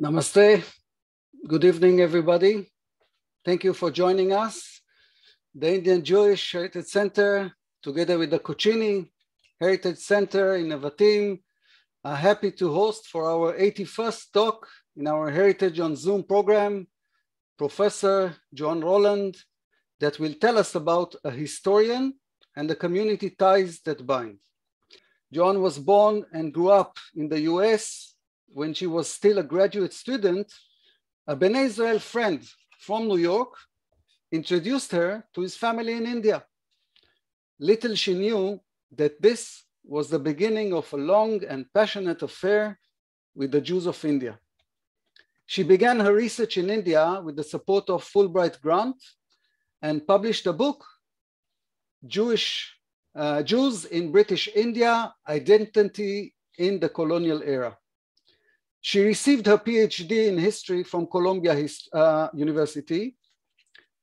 Namaste. Good evening, everybody. Thank you for joining us. The Indian Jewish Heritage Center, together with the Cochin Heritage Center in Nevatim, are happy to host for our 81st talk in our Heritage on Zoom program, Professor Joan Roland, that will tell us about a historian and the community ties that bind. Joan was born and grew up in the US. When she was still a graduate student, a Bnei Israel friend from New York introduced her to his family in India. Little she knew that this was the beginning of a long and passionate affair with the Jews of India. She began her research in India with the support of Fulbright grant and published a book, Jews in British India, Identity in the Colonial Era. She received her PhD in history from Columbia University.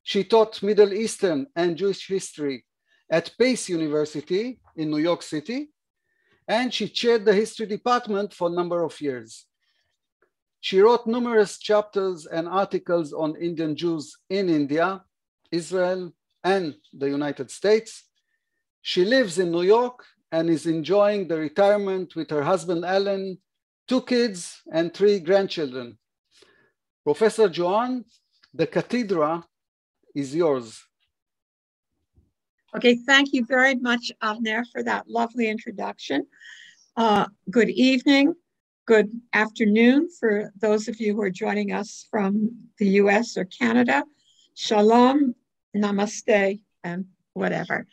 She taught Middle Eastern and Jewish history at Pace University in New York City, and she chaired the history department for a number of years. She wrote numerous chapters and articles on Indian Jews in India, Israel, and the United States. She lives in New York and is enjoying the retirement with her husband, Alan, 2 kids and 3 grandchildren. Professor Joan, the cathedra is yours. Okay, thank you very much, Avner, for that lovely introduction. Good evening, good afternoon for those of you who are joining us from the US or Canada. Shalom, namaste, and whatever.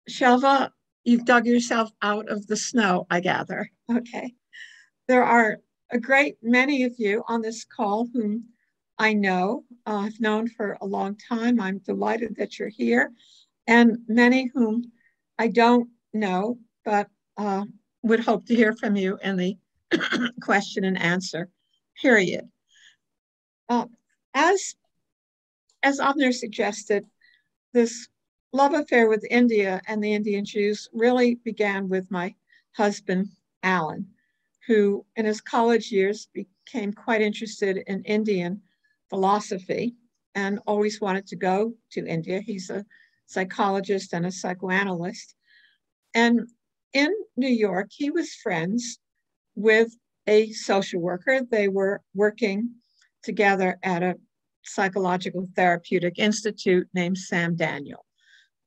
Shelva, you've dug yourself out of the snow, I gather. Okay. There are a great many of you on this call whom I know, I've known for a long time. I'm delighted that you're here. And many whom I don't know, but would hope to hear from you in the question and answer period. As Avner suggested, this love affair with India and the Indian Jews really began with my husband, Alan, who in his college years became quite interested in Indian philosophy and always wanted to go to India. He's a psychologist and a psychoanalyst. And in New York, he was friends with a social worker. They were working together at a psychological therapeutic institute named Sam Daniel.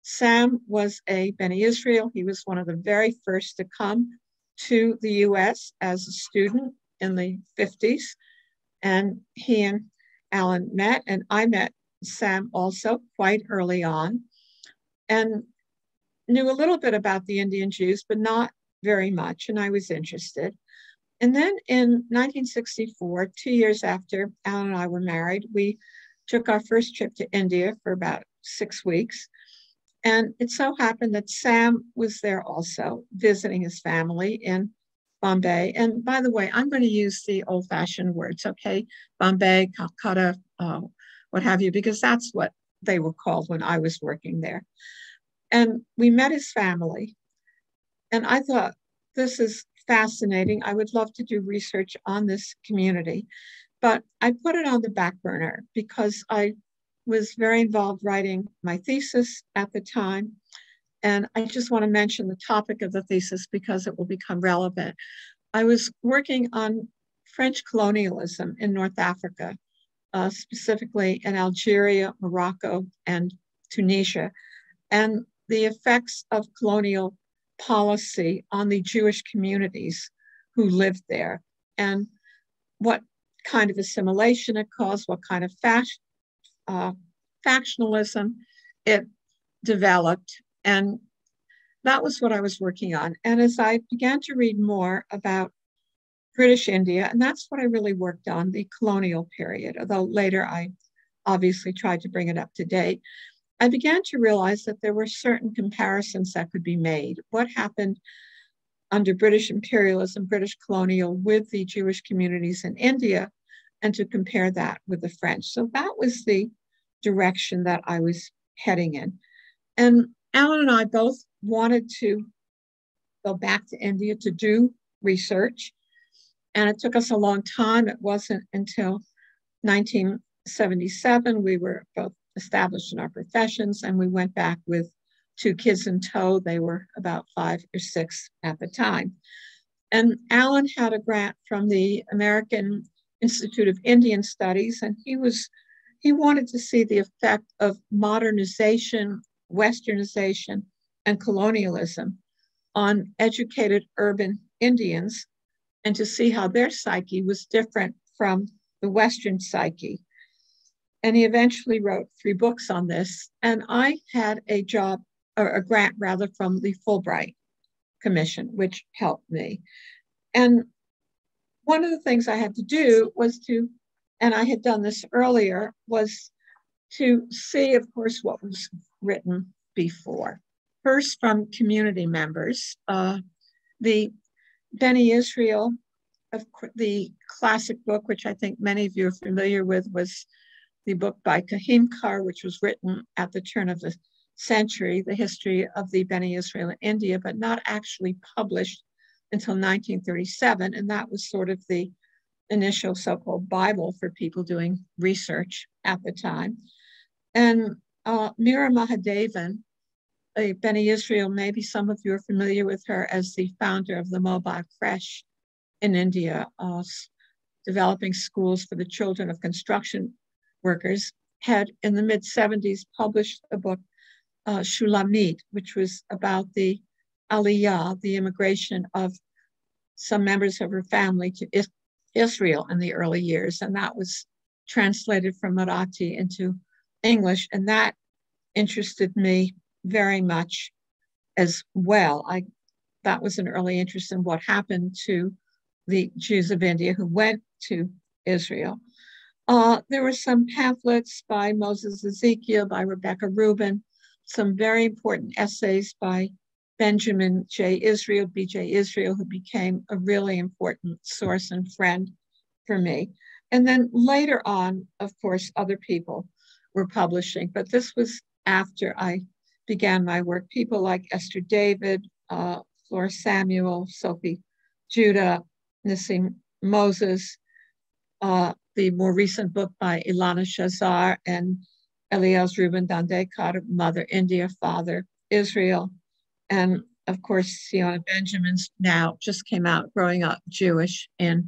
Sam was a Bnei Israel. He was one of the very first to come to the US as a student in the 50s. And he and Alan met, and I met Sam also quite early on and knew a little bit about the Indian Jews, but not very much, and I was interested. And then in 1964, 2 years after Alan and I were married, we took our first trip to India for about 6 weeks. And it so happened that Sam was there also, visiting his family in Bombay. And by the way, I'm going to use the old-fashioned words, okay? Bombay, Calcutta, what have you, because that's what they were called when I was working there. And we met his family. And I thought, this is fascinating. I would love to do research on this community. But I put it on the back burner because I was very involved writing my thesis at the time. And I just want to mention the topic of the thesis because it will become relevant. I was working on French colonialism in North Africa, specifically in Algeria, Morocco, and Tunisia, and the effects of colonial policy on the Jewish communities who lived there, and what kind of assimilation it caused, what kind of factionalism it developed. And that was what I was working on. And as I began to read more about British India, and that's what I really worked on, the colonial period, although later I obviously tried to bring it up to date, I began to realize that there were certain comparisons that could be made. What happened under British imperialism, British colonial, with the Jewish communities in India, and to compare that with the French. So that was the direction that I was heading in. And Alan and I both wanted to go back to India to do research. And it took us a long time. It wasn't until 1977 we were both established in our professions, and we went back with 2 kids in tow. They were about 5 or 6 at the time. And Alan had a grant from the American Institute of Indian Studies, and he wanted to see the effect of modernization, westernization, and colonialism on educated urban Indians, and to see how their psyche was different from the Western psyche. And he eventually wrote 3 books on this. And I had a job, or a grant rather, from the Fulbright Commission, which helped me. And one of the things I had to do was to, and I had done this earlier, was to see, of course, what was written before. First, from community members, the Beni Israel, the classic book, which I think many of you are familiar with, was the book by Kahimkar, which was written at the turn of the century, the history of the Beni Israel in India, but not actually published until 1937. And that was sort of the initial so-called Bible for people doing research at the time. And Mira Mahadevan, a Beni Israel, maybe some of you are familiar with her as the founder of the mobile creche in India, developing schools for the children of construction workers, had in the mid-70s published a book, Shulamit, which was about the Aliyah, the immigration of some members of her family to Israel in the early years. And that was translated from Marathi into English. And that interested me very much as well. That was an early interest in what happened to the Jews of India who went to Israel. There were some pamphlets by Moses Ezekiel, by Rebecca Rubin, some very important essays by Benjamin J. Israel, B.J. Israel, who became a really important source and friend for me. And then later on, of course, other people were publishing, but this was after I began my work. People like Esther David, Flora Samuel, Sophie Judah, Nissim Moses, the more recent book by Ilana Shazar and Eliaz Reuben Dandekar, Mother India, Father Israel. And of course, Siona Benjamin's now just came out, Growing Up Jewish in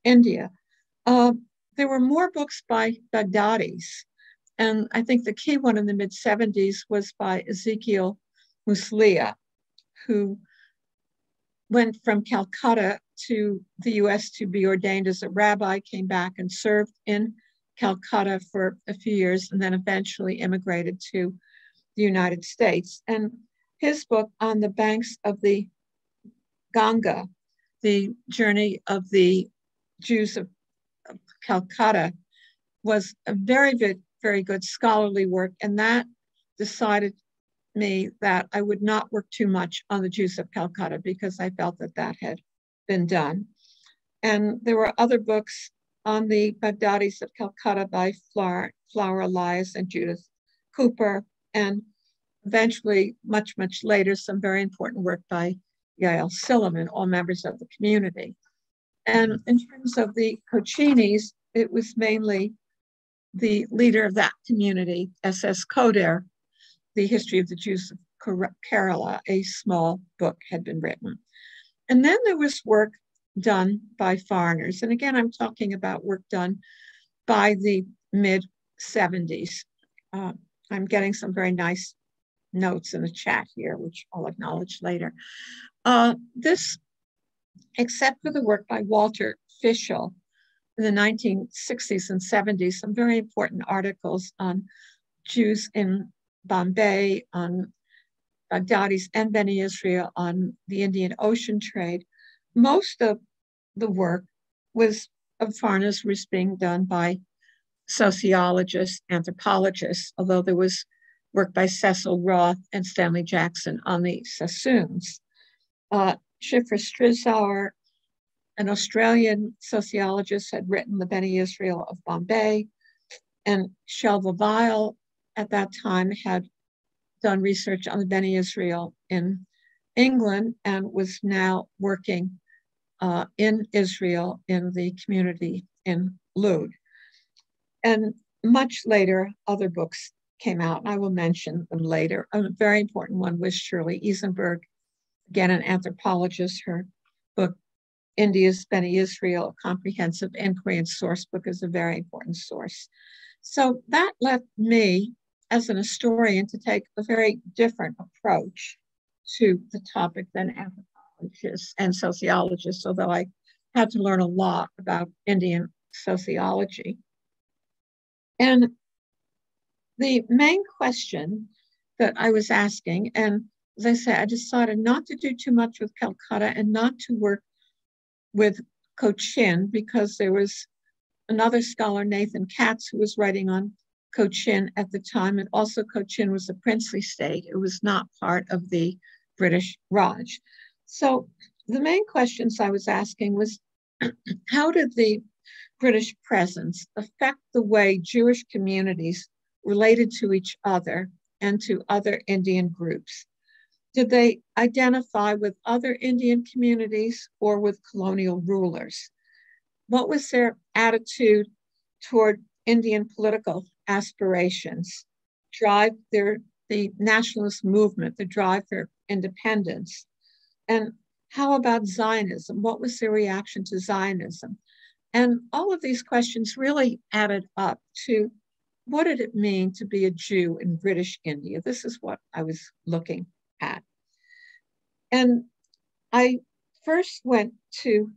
India. There were more books by Baghdadis. And I think the key one in the mid-70s was by Ezekiel Muslia, who went from Calcutta to the US to be ordained as a rabbi, came back and served in Calcutta for a few years, and then eventually immigrated to the United States. And his book, On the Banks of the Ganga, the journey of the Jews of Calcutta, was a very good, very good scholarly work. And that decided me that I would not work too much on the Jews of Calcutta, because I felt that that had been done. And there were other books on the Baghdadis of Calcutta by Flower Elias and Judith Cooper, and eventually, much, much later, some very important work by Yael Silliman, all members of the community. And in terms of the Cochinis, it was mainly the leader of that community, S.S. Koder, The History of the Jews of Kerala, a small book had been written. And then there was work done by foreigners. And again, I'm talking about work done by the mid-70s. I'm getting some very nice notes in the chat here, which I'll acknowledge later. This, except for the work by Walter Fischel in the 1960s and 70s, some very important articles on Jews in Bombay, on Baghdadis and Beni Israel, on the Indian Ocean trade. Most of the work was of foreigners was being done by sociologists, anthropologists, although there was work by Cecil Roth and Stanley Jackson on the Sassoons. Schiffer Strizauer, an Australian sociologist, had written The Beni Israel of Bombay, and Shelva Weil at that time had done research on the Beni Israel in England and was now working in Israel in the community in Lod. And much later, other books came out, and I will mention them later. A very important one was Shirley Eisenberg, again, an anthropologist. Her book, India's Bene Israel, a comprehensive inquiry and source book, is a very important source. So that led me, as an historian, to take a very different approach to the topic than anthropologists and sociologists, although I had to learn a lot about Indian sociology. And the main question that I was asking, and as I said, I decided not to do too much with Calcutta and not to work with Cochin, because there was another scholar, Nathan Katz, who was writing on Cochin at the time. And also Cochin was a princely state. It was not part of the British Raj. So the main questions I was asking was, how did the British presence affect the way Jewish communities related to each other and to other Indian groups? Did they identify with other Indian communities or with colonial rulers? What was their attitude toward Indian political aspirations, the nationalist movement, the drive for independence? And how about Zionism? What was their reaction to Zionism? And all of these questions really added up to, what did it mean to be a Jew in British India? This is what I was looking at. And I first went to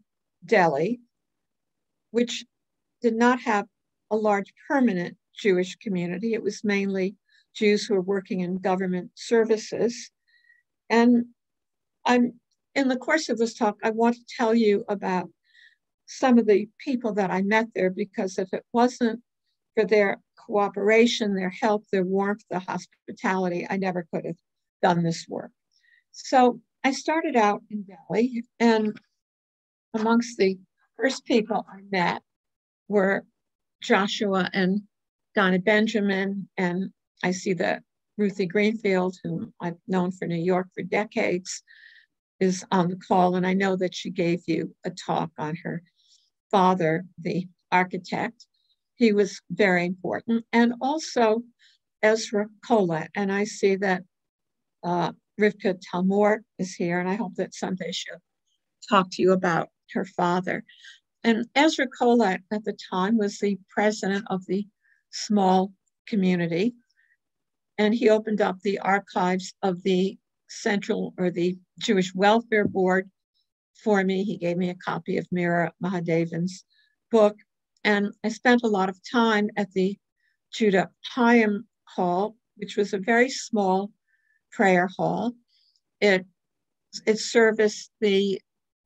Delhi, which did not have a large permanent Jewish community. It was mainly Jews who were working in government services. And in the course of this talk, I want to tell you about some of the people that I met there, because if it wasn't for their cooperation, their help, their warmth, the hospitality, I never could have done this work. So I started out in Delhi, and amongst the first people I met were Joshua and Donna Benjamin, and I see that Ruthie Greenfield, whom I've known for New York for decades, is on the call, and I know that she gave you a talk on her father, the architect. He was very important. And also Ezra Collett, and I see that Rivka Talmor is here, and I hope that someday she'll talk to you about her father. And Ezra Collett at the time was the president of the small community, and he opened up the archives of the Central or the Jewish Welfare Board for me. He gave me a copy of Mira Mahadevan's book, and I spent a lot of time at the Judah Chaim Hall, which was a very small prayer hall. It serviced the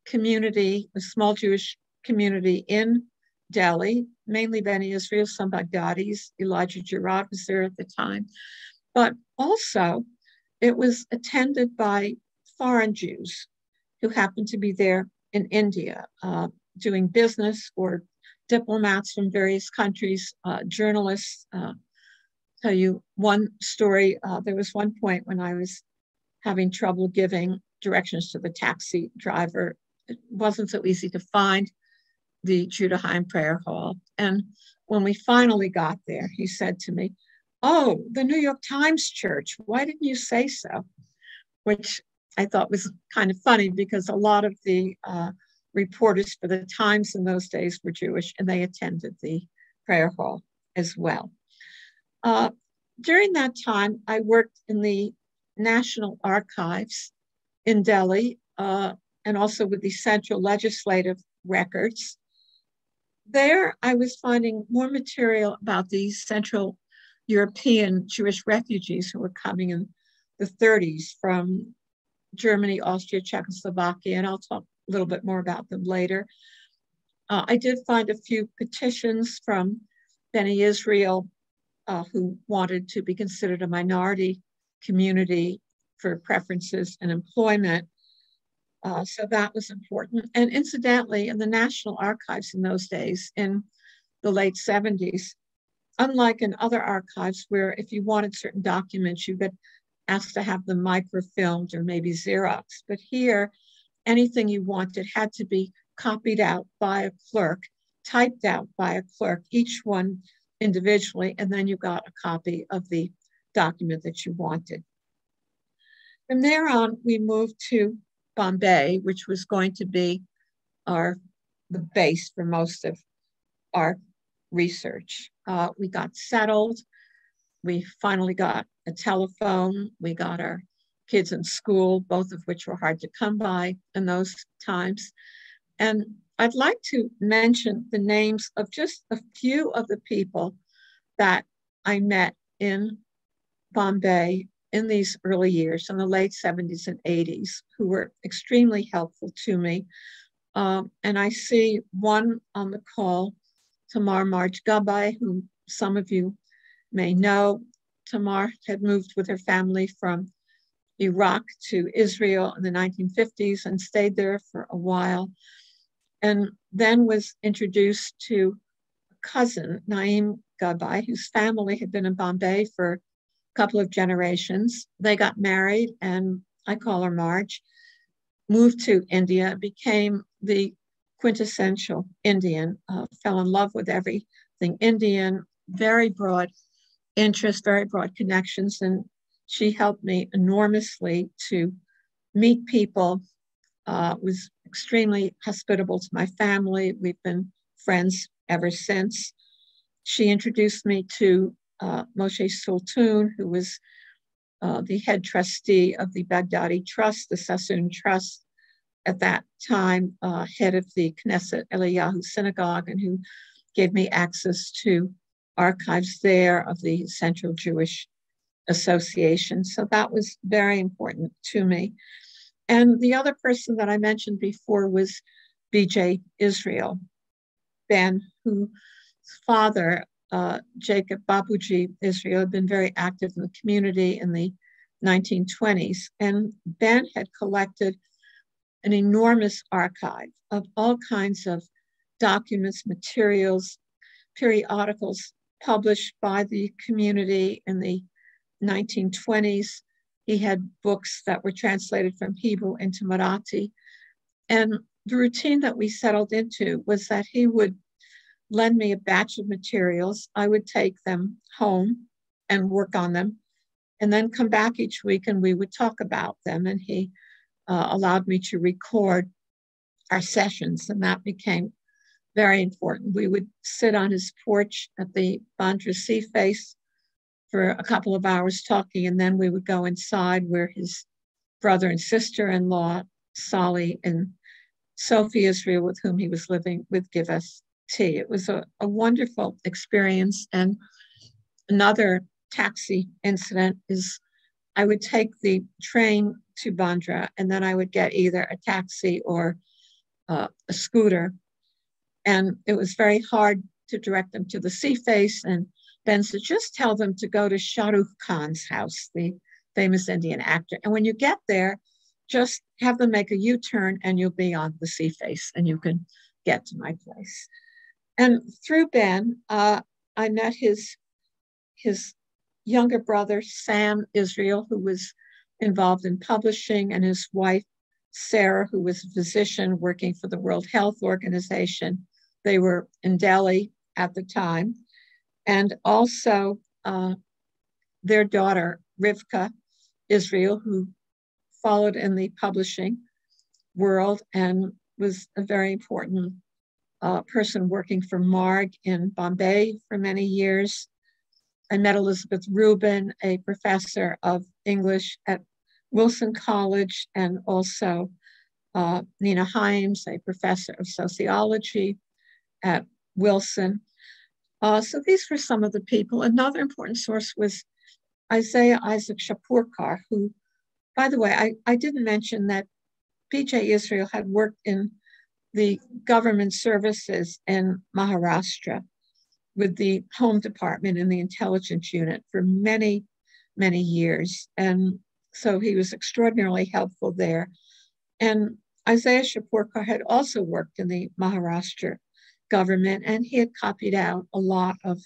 community, a small Jewish community in Delhi, mainly Bene Israel, some Baghdadis. Elijah Girard was there at the time. But also, it was attended by foreign Jews who happened to be there in India, doing business, or diplomats from various countries, journalists. Tell you one story. There was one point when I was having trouble giving directions to the taxi driver. It wasn't so easy to find the Judah Chaim Prayer Hall. And when we finally got there, he said to me, "Oh, the New York Times Church, why didn't you say so?" Which I thought was kind of funny, because a lot of the reporters for the Times in those days were Jewish, and they attended the prayer hall as well. During that time, I worked in the National Archives in Delhi, and also with the Central Legislative Records. There, I was finding more material about the Central European Jewish refugees who were coming in the 30s from Germany, Austria, Czechoslovakia, and I'll talk a little bit more about them later. I did find a few petitions from Bene Israel who wanted to be considered a minority community for preferences and employment. So that was important. And incidentally, in the National Archives in those days, in the late 70s, unlike in other archives where if you wanted certain documents, you could ask to have them microfilmed or maybe Xerox. But here, anything you wanted had to be copied out by a clerk, typed out by a clerk, each one individually, and then you got a copy of the document that you wanted. From there on, we moved to Bombay, which was going to be the base for most of our research. We got settled. We finally got a telephone. We got our kids in school, both of which were hard to come by in those times. And I'd like to mention the names of just a few of the people that I met in Bombay in these early years, in the late 70s and 80s, who were extremely helpful to me. And I see one on the call, Tamar Marj Gabay, who some of you may know. Tamar had moved with her family from Iraq to Israel in the 1950s and stayed there for a while, and then was introduced to a cousin, Naeem Gabay, whose family had been in Bombay for a couple of generations. They got married, and I call her Marge, moved to India, became the quintessential Indian, fell in love with everything Indian, very broad interest, very broad connections, and she helped me enormously to meet people, was extremely hospitable to my family. We've been friends ever since. She introduced me to Moshe Sultan, who was the head trustee of the Baghdadi Trust, the Sassoon Trust at that time, head of the Knesset Eliyahu Synagogue, and who gave me access to archives there of the Central Jewish Association. So that was very important to me. And the other person that I mentioned before was B.J. Israel, Ben, whose father, Jacob Babuji Israel, had been very active in the community in the 1920s. And Ben had collected an enormous archive of all kinds of documents, materials, periodicals published by the community in the 1920s. He had books that were translated from Hebrew into Marathi. And the routine that we settled into was that he would lend me a batch of materials. I would take them home and work on them, and then come back each week and we would talk about them. And he allowed me to record our sessions, and that became very important. We would sit on his porch at the Bandra Sea Face for a couple of hours talking, and then we would go inside where his brother and sister-in-law, Sally and Sophie Israel, with whom he was living, would give us tea. It was a wonderful experience. And another taxi incident is I would take the train to Bandra, and then I would get either a taxi or a scooter. And it was very hard to direct them to the sea face. And Ben said, just tell them to go to Shah Rukh Khan's house, the famous Indian actor. And when you get there, just have them make a U-turn and you'll be on the sea face and you can get to my place. And through Ben, I met his younger brother, Sam Israel, who was involved in publishing, and his wife, Sarah, who was a physician working for the World Health Organization. They were in Delhi at the time. And also their daughter, Rivka Israel, who followed in the publishing world and was a very important person working for Marg in Bombay for many years. I met Elizabeth Rubin, a professor of English at Wilson College, and also Nina Himes, a professor of sociology at Wilson. So these were some of the people. Another important source was Isaiah Isaac Shapurkar, who, by the way, I didn't mention that B.J. Israel had worked in the government services in Maharashtra with the Home Department and the intelligence unit for many, many years. And so he was extraordinarily helpful there. And Isaiah Shapurkar had also worked in the Maharashtra government, and he had copied out a lot of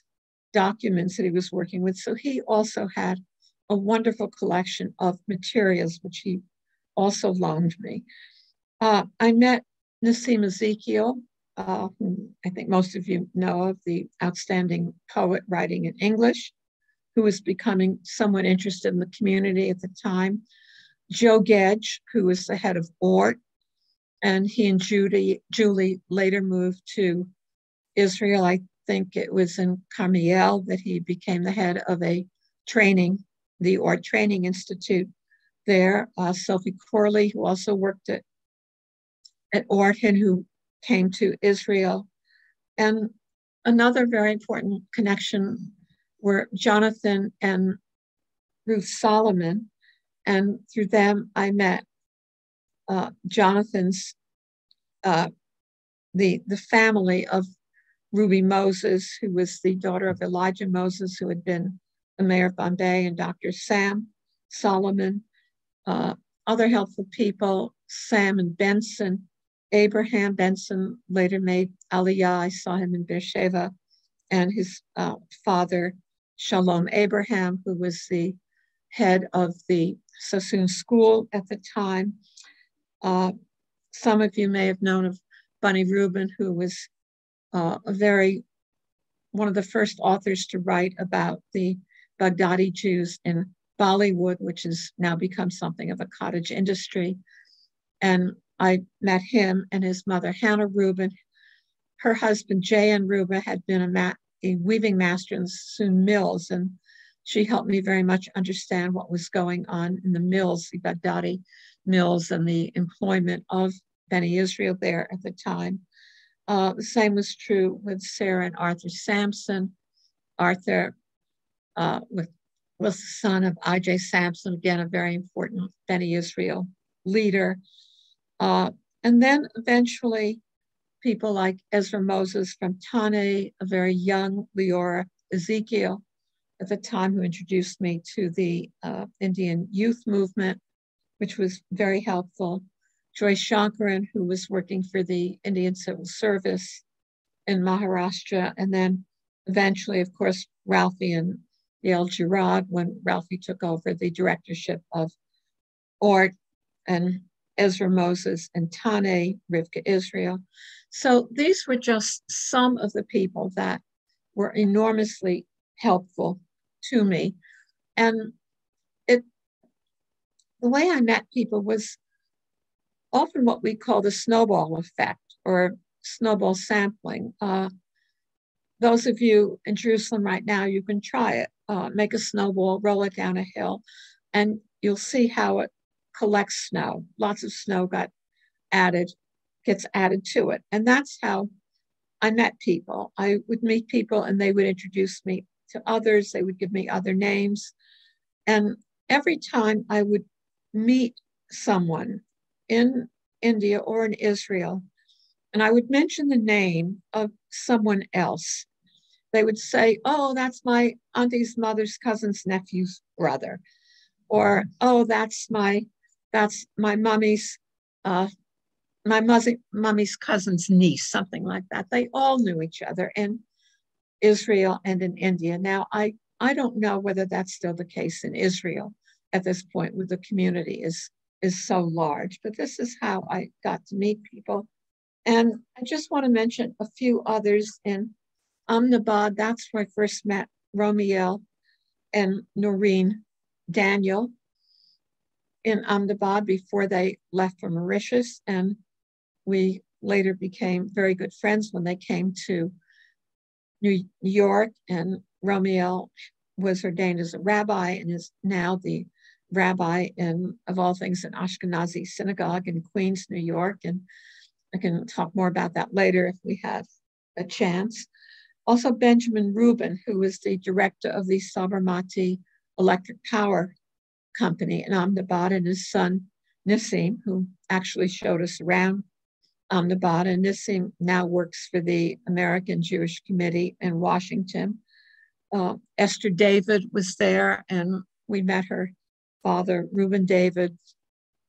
documents that he was working with. So he also had a wonderful collection of materials, which he also loaned me. I met Nassim Ezekiel, whom I think most of you know of, the outstanding poet writing in English, who was becoming somewhat interested in the community at the time. Joe Gedge, who was the head of ORT, and he and Julie later moved to Israel. I think it was in Carmiel that he became the head of a training, the ORT Training Institute there. Sophie Corley, who also worked at ORT and who came to Israel. And another very important connection were Jonathan and Ruth Solomon. And through them, I met Jonathan's, the family of Ruby Moses, who was the daughter of Elijah Moses, who had been the mayor of Bombay, and Dr. Sam Solomon. Other helpful people, Sam and Benson. Abraham Benson later made Aliyah. I saw him in Beersheba, and his father, Shalom Abraham, who was the head of the Sassoon School at the time. Some of you may have known of Bunny Rubin, who was one of the first authors to write about the Baghdadi Jews in Bollywood, which has now become something of a cottage industry. And I met him and his mother, Hannah Rubin. Her husband, J.N. Rubin, had been a weaving master in the Sassoon mills, and she helped me very much understand what was going on in the mills, the Baghdadi mills, and the employment of Beni Israel there at the time. The same was true with Sarah and Arthur Sampson. Arthur was the son of I.J. Sampson, again, a very important Beni Israel leader. And then eventually people like Ezra Moses from Tane, a very young Leora Ezekiel at the time, who introduced me to the Indian youth movement, which was very helpful. Joyce Shankaran, who was working for the Indian Civil Service in Maharashtra. And then eventually, of course, Ralphie and Yael Girard, when Ralphie took over the directorship of ORT, and Ezra Moses and Tane, Rivka Israel. So these were just some of the people that were enormously helpful to me. And the way I met people was often what we call the snowball effect or snowball sampling. Those of you in Jerusalem right now, you can try it. Make a snowball, roll it down a hill, and you'll see how it collects snow. Lots of snow gets added to it. And that's how I met people. I would meet people and they would introduce me to others. They would give me other names. And every time I would meet someone in India or in Israel, and I would mention the name of someone else, they would say, oh, that's my auntie's mother's cousin's nephew's brother. Or, oh, that's my mummy's mummy's cousin's niece, something like that. They all knew each other in Israel and in India. Now, I don't know whether that's still the case in Israel at this point, where the community is so large, but this is how I got to meet people. And I just want to mention a few others. In Ahmedabad, that's where I first met Romiel and Noreen Daniel in Ahmedabad before they left for Mauritius. And we later became very good friends when they came to New York. And Romiel was ordained as a rabbi and is now the rabbi of all things, in Ashkenazi synagogue in Queens, New York. And I can talk more about that later if we have a chance. Also, Benjamin Rubin, who was the director of the Sabarmati Electric Power Company in Ahmedabad, and his son, Nissim, who actually showed us around Ahmedabad. And Nissim now works for the American Jewish Committee in Washington. Esther David was there, and we met her father, Reuben David,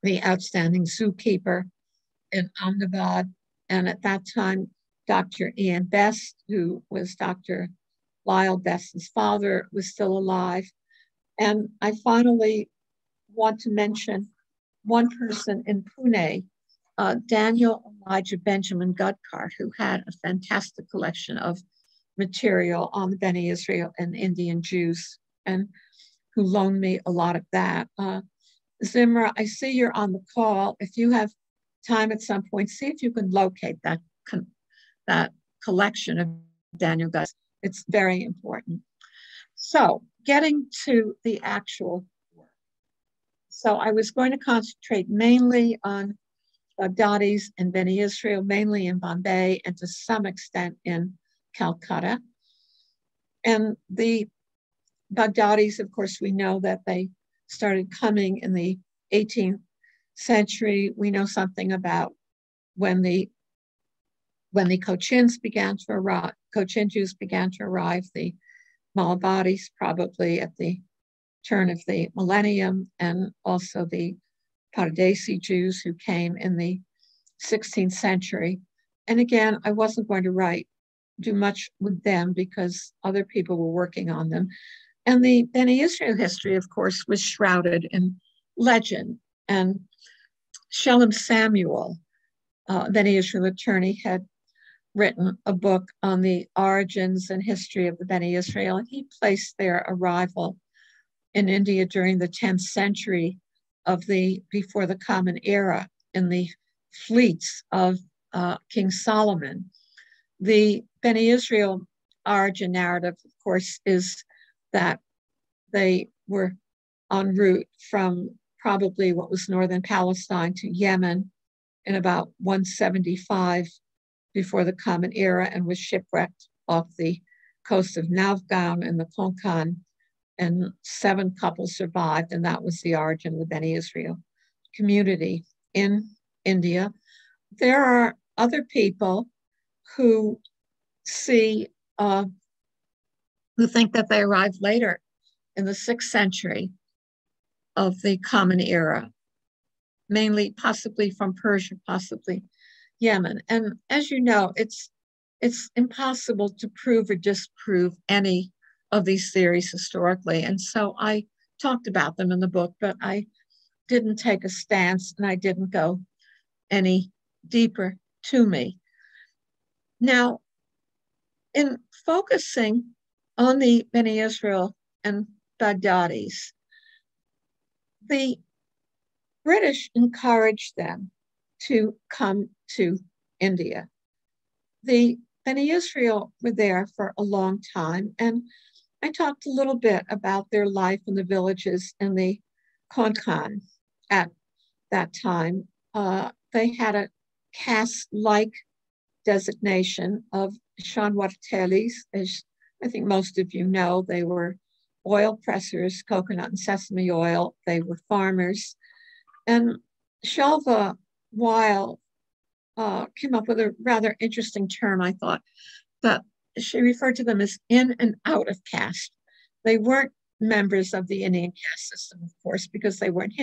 the outstanding zookeeper in Ahmedabad. And at that time, Dr. Ian Best, who was Dr. Lyle Best's father, was still alive. And I finally want to mention one person in Pune, Daniel Elijah Benjamin Gudcart, who had a fantastic collection of material on the Bene Israel and Indian Jews, and who loaned me a lot of that. Zimra, I see you're on the call. If you have time at some point, see if you can locate that collection of Daniel Gus. It's very important. So getting to the actual work. So I was going to concentrate mainly on Baghdadis and Bene Israel, mainly in Bombay and to some extent in Calcutta. And the Baghdadis, of course, we know that they started coming in the 18th century. We know something about when the Cochins began to arrive, Cochin Jews began to arrive, the Malabadis probably at the turn of the millennium, and also the Pardesi Jews who came in the 16th century. And again, I wasn't going to do much with them because other people were working on them. And the Bene Israel history, of course, was shrouded in legend. And Shalom Samuel, Bene Israel attorney, had written a book on the origins and history of the Bene Israel, and he placed their arrival in India during the 10th century before the Common Era in the fleets of King Solomon. The Bene Israel origin narrative, of course, is that they were en route from probably what was northern Palestine to Yemen in about 175 before the Common Era, and was shipwrecked off the coast of Navgaon in the Konkan, and 7 couples survived, and that was the origin of the Bene Israel community in India. There are other people who who think that they arrived later in the 6th century of the Common Era, mainly possibly from Persia, possibly Yemen. And as you know, it's impossible to prove or disprove any of these theories historically. And so I talked about them in the book, but I didn't take a stance and I didn't go any deeper to me. Now, in focusing on the Bene Israel and Baghdadis, the British encouraged them to come to India. The Bene Israel were there for a long time, and I talked a little bit about their life in the villages in the Konkan at that time. They had a caste-like designation of Shanwartelis. As I think most of you know, they were oil pressers, coconut and sesame oil. They were farmers. And Shelva Weil came up with a rather interesting term, I thought, that she referred to them as in and out of caste. They weren't members of the Indian caste system, of course, because they weren't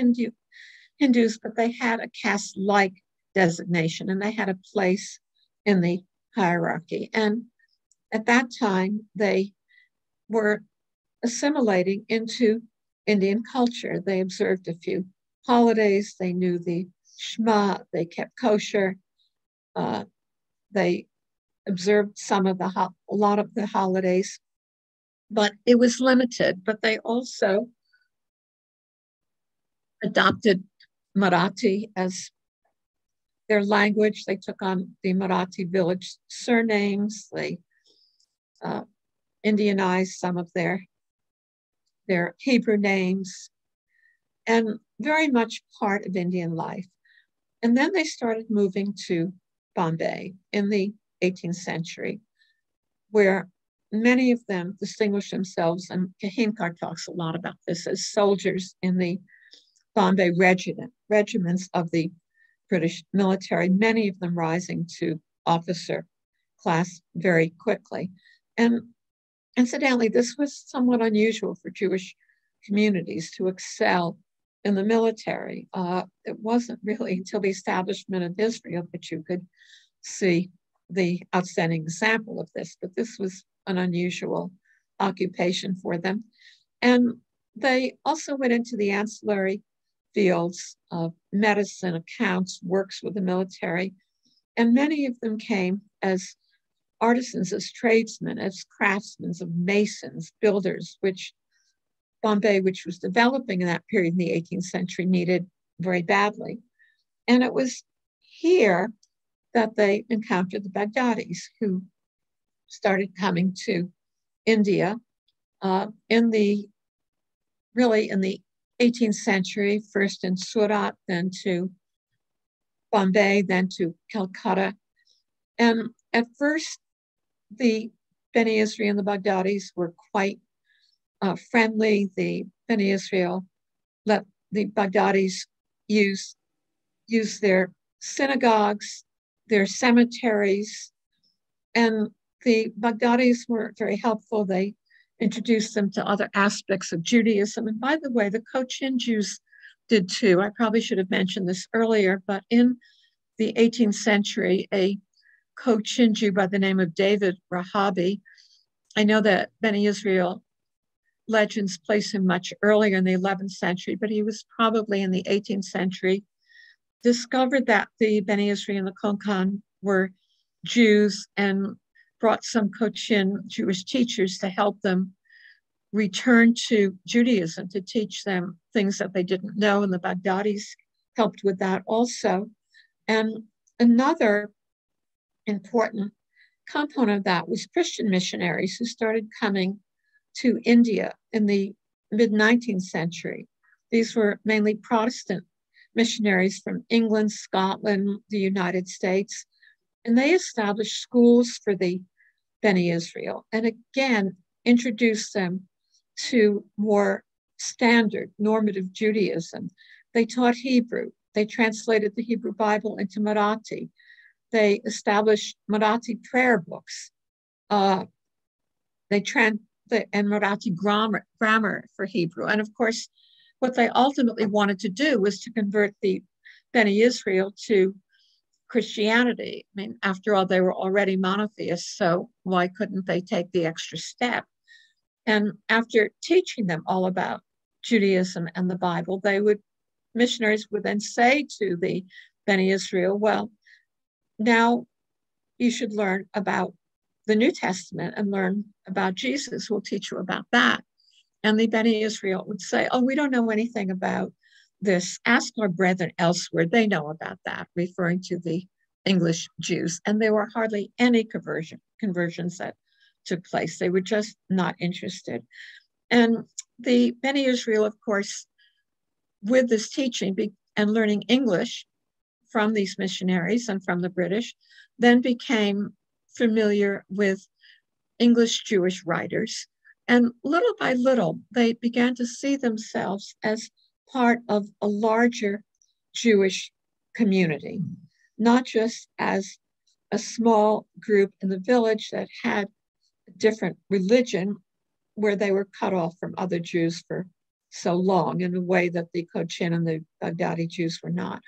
Hindus, but they had a caste-like designation, and they had a place in the hierarchy. And at that time, they were assimilating into Indian culture. They observed a few holidays. They knew the Shema. They kept kosher. They observed a lot of the holidays, but it was limited. But they also adopted Marathi as their language. They took on the Marathi village surnames. They Indianized some of their Hebrew names, and very much part of Indian life. And then they started moving to Bombay in the 18th century, where many of them distinguished themselves, and Kahinkar talks a lot about this, as soldiers in the Bombay regiments of the British military, many of them rising to officer class very quickly. And incidentally, this was somewhat unusual for Jewish communities to excel in the military. It wasn't really until the establishment of Israel that you could see the outstanding example of this, but this was an unusual occupation for them. And they also went into the ancillary fields of medicine, accounts, works with the military, And many of them came as artisans, as tradesmen, as craftsmen, of masons, builders, which Bombay, which was developing in that period in the 18th century, needed very badly. And it was here that they encountered the Baghdadis, who started coming to India in the 18th century, first in Surat, then to Bombay, then to Calcutta. And at first, the Beni Israel and the Baghdadis were quite friendly. The Beni Israel let the Baghdadis use their synagogues, their cemeteries, and the Baghdadis were very helpful. They introduced them to other aspects of Judaism. And by the way, the Cochin Jews did too. I probably should have mentioned this earlier, but in the 18th century, a Cochin Jew by the name of David Rahabi, I know that Beni Israel legends place him much earlier in the 11th century, but he was probably in the 18th century, discovered that the Beni Israel and the Konkan were Jews and brought some Cochin Jewish teachers to help them return to Judaism, to teach them things that they didn't know. And the Baghdadis helped with that also. And another important component of that was Christian missionaries who started coming to India in the mid-19th century. These were mainly Protestant missionaries from England, Scotland, the United States, and they established schools for the Beni Israel and again introduced them to more standard normative Judaism. They taught Hebrew. They translated the Hebrew Bible into Marathi. They established Marathi prayer books. And Marathi grammar for Hebrew. And of course, what they ultimately wanted to do was to convert the Beni Israel to Christianity. I mean, after all, they were already monotheists, so why couldn't they take the extra step? And after teaching them all about Judaism and the Bible, missionaries would then say to the Beni Israel, well, now you should learn about the New Testament and learn about Jesus. We'll teach you about that. And the Beni Israel would say, oh, we don't know anything about this. Ask our brethren elsewhere. They know about that, referring to the English Jews. And there were hardly any conversions that took place. They were just not interested. And the Beni Israel, of course, with this teaching and learning English from these missionaries and from the British, then became familiar with English Jewish writers. And little by little, they began to see themselves as part of a larger Jewish community, not just as a small group in the village that had a different religion where they were cut off from other Jews for so long in a way that the Cochin and the Baghdadi Jews were not.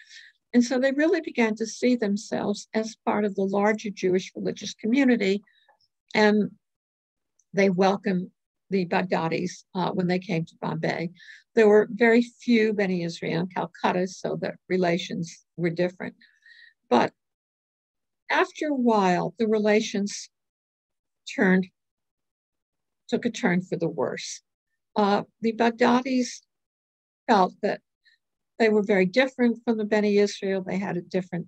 And so they really began to see themselves as part of the larger Jewish religious community. And they welcomed the Baghdadis when they came to Bombay. There were very few Beni Israel in Calcutta, so the relations were different. But after a while, the relations took a turn for the worse. The Baghdadis felt that they were very different from the Beni Israel. They had a different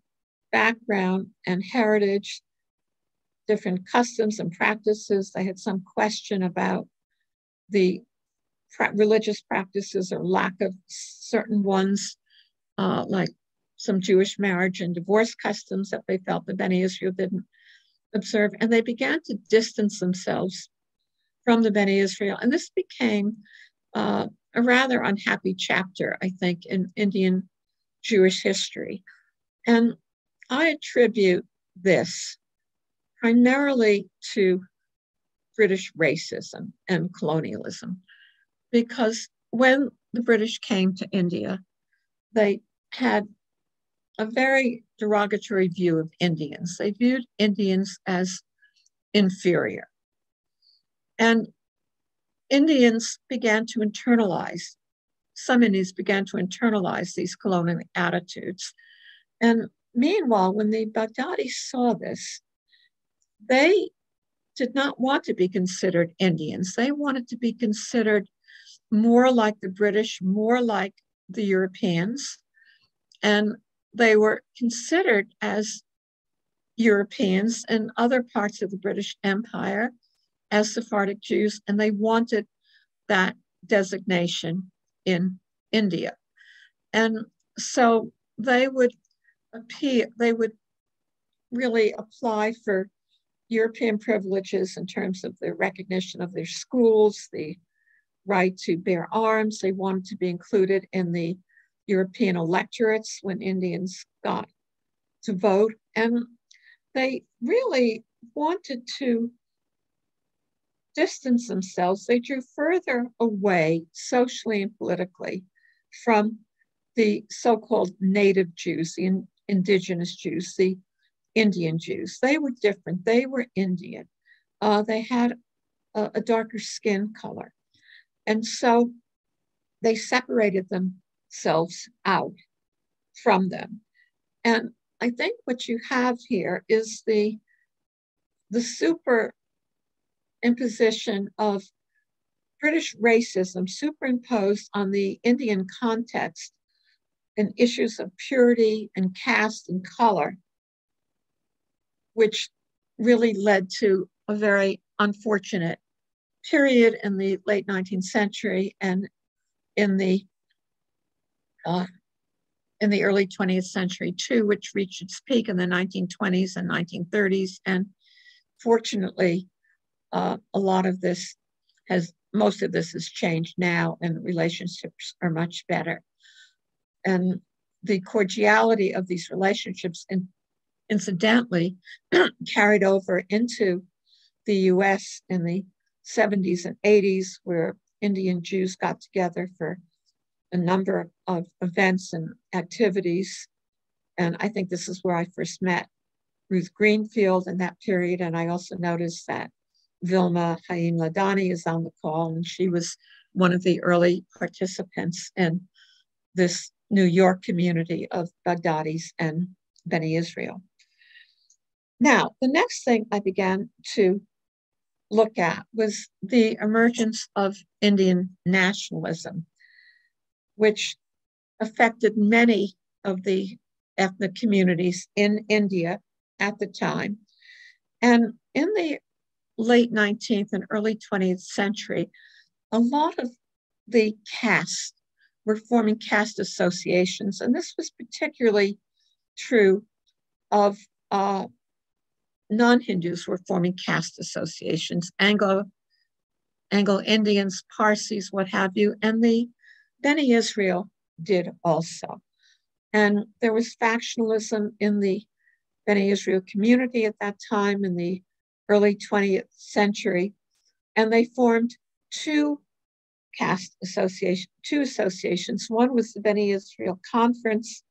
background and heritage, different customs and practices. They had some question about the religious practices or lack of certain ones, like some Jewish marriage and divorce customs that they felt the Beni Israel didn't observe. And they began to distance themselves from the Beni Israel. And this became a rather unhappy chapter, I think, in Indian Jewish history. And I attribute this primarily to British racism and colonialism, because when the British came to India, they had a very derogatory view of Indians. They viewed Indians as inferior. And Indians began to some Indians began to internalize these colonial attitudes. And meanwhile, when the Baghdadis saw this, they did not want to be considered Indians. They wanted to be considered more like the British, more like the Europeans. And they were considered as Europeans in other parts of the British Empire as Sephardic Jews, and they wanted that designation in India. And so they would really apply for European privileges in terms of the recognition of their schools, the right to bear arms. They wanted to be included in the European electorates when Indians got to vote. And they really wanted to distance themselves. They drew further away socially and politically from the so-called native Jews, the indigenous Jews, the Indian Jews. They were different. They were Indian. They had a darker skin color. And so they separated themselves out from them. And I think what you have here is the super imposition of British racism superimposed on the Indian context and issues of purity and caste and color, which really led to a very unfortunate period in the late 19th century and in the early 20th century too, which reached its peak in the 1920s and 1930s. And fortunately, most of this has changed now, and relationships are much better. And the cordiality of these relationships, incidentally, carried over into the US in the 70s and 80s, where Indian Jews got together for a number of events and activities. And I think this is where I first met Ruth Greenfield in that period. And I also noticed that Vilma Haim Ladani is on the call, and she was one of the early participants in this New York community of Baghdadis and Beni Israel. Now, the next thing I began to look at was the emergence of Indian nationalism, which affected many of the ethnic communities in India at the time. And in the late 19th and early 20th century, a lot of the castes were forming caste associations. And this was particularly true of non-Hindus were forming caste associations, Anglo-Indians, Parsis, what have you, and the Beni Israel did also. And there was factionalism in the Beni Israel community at that time in the early 20th century, and they formed two associations. One was the Beni Israel Conference,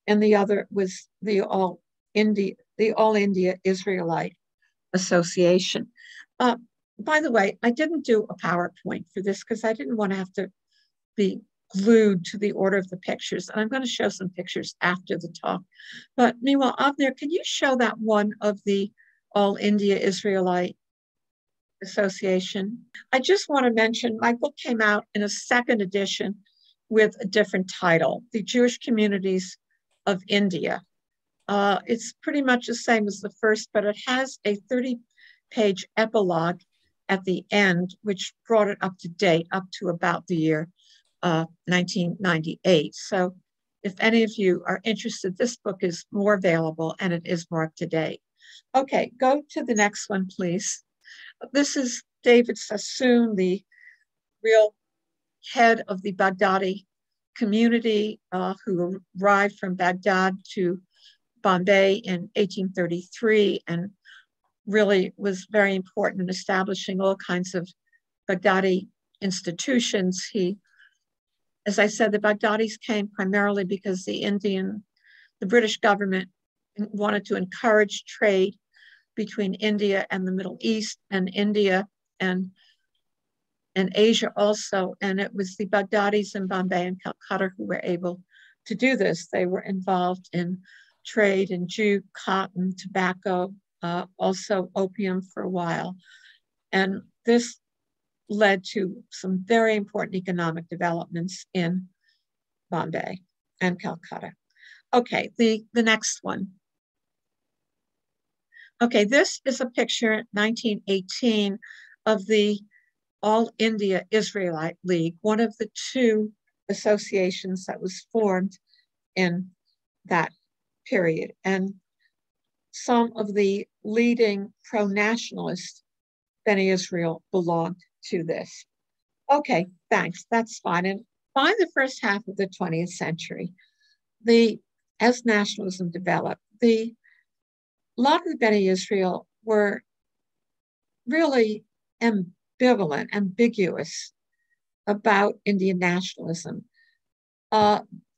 and the other was the All India Israelite Association. By the way, I didn't do a PowerPoint for this because I didn't want to have to be glued to the order of the pictures. And I'm going to show some pictures after the talk. But meanwhile, Avner, can you show that one of the All India Israelite Association? I just want to mention my book came out in a second edition with a different title, The Jewish Communities of India. It's pretty much the same as the first, but it has a 30-page epilogue at the end, which brought it up to date, up to about the year 1998. So if any of you are interested, this book is more available and it is more up to date. Okay, go to the next one, please. This is David Sassoon, the real head of the Baghdadi community who arrived from Baghdad to Bombay in 1833 and really was very important in establishing all kinds of Baghdadi institutions. As I said, the Baghdadis came primarily because the British government wanted to encourage trade between India and the Middle East and India and Asia also. And it was the Baghdadis in Bombay and Calcutta who were able to do this. They were involved in trade in jute, cotton, tobacco, also opium for a while. And this led to some very important economic developments in Bombay and Calcutta. Okay, the next one. Okay, this is a picture, 1918, of the All India Israelite League, one of the two associations that was formed in that period. And some of the leading pro-nationalist Beni Israel belonged to this. Okay, thanks, that's fine. And by the first half of the 20th century, as nationalism developed, a lot of the Beni Israel were really ambivalent, ambiguous about Indian nationalism.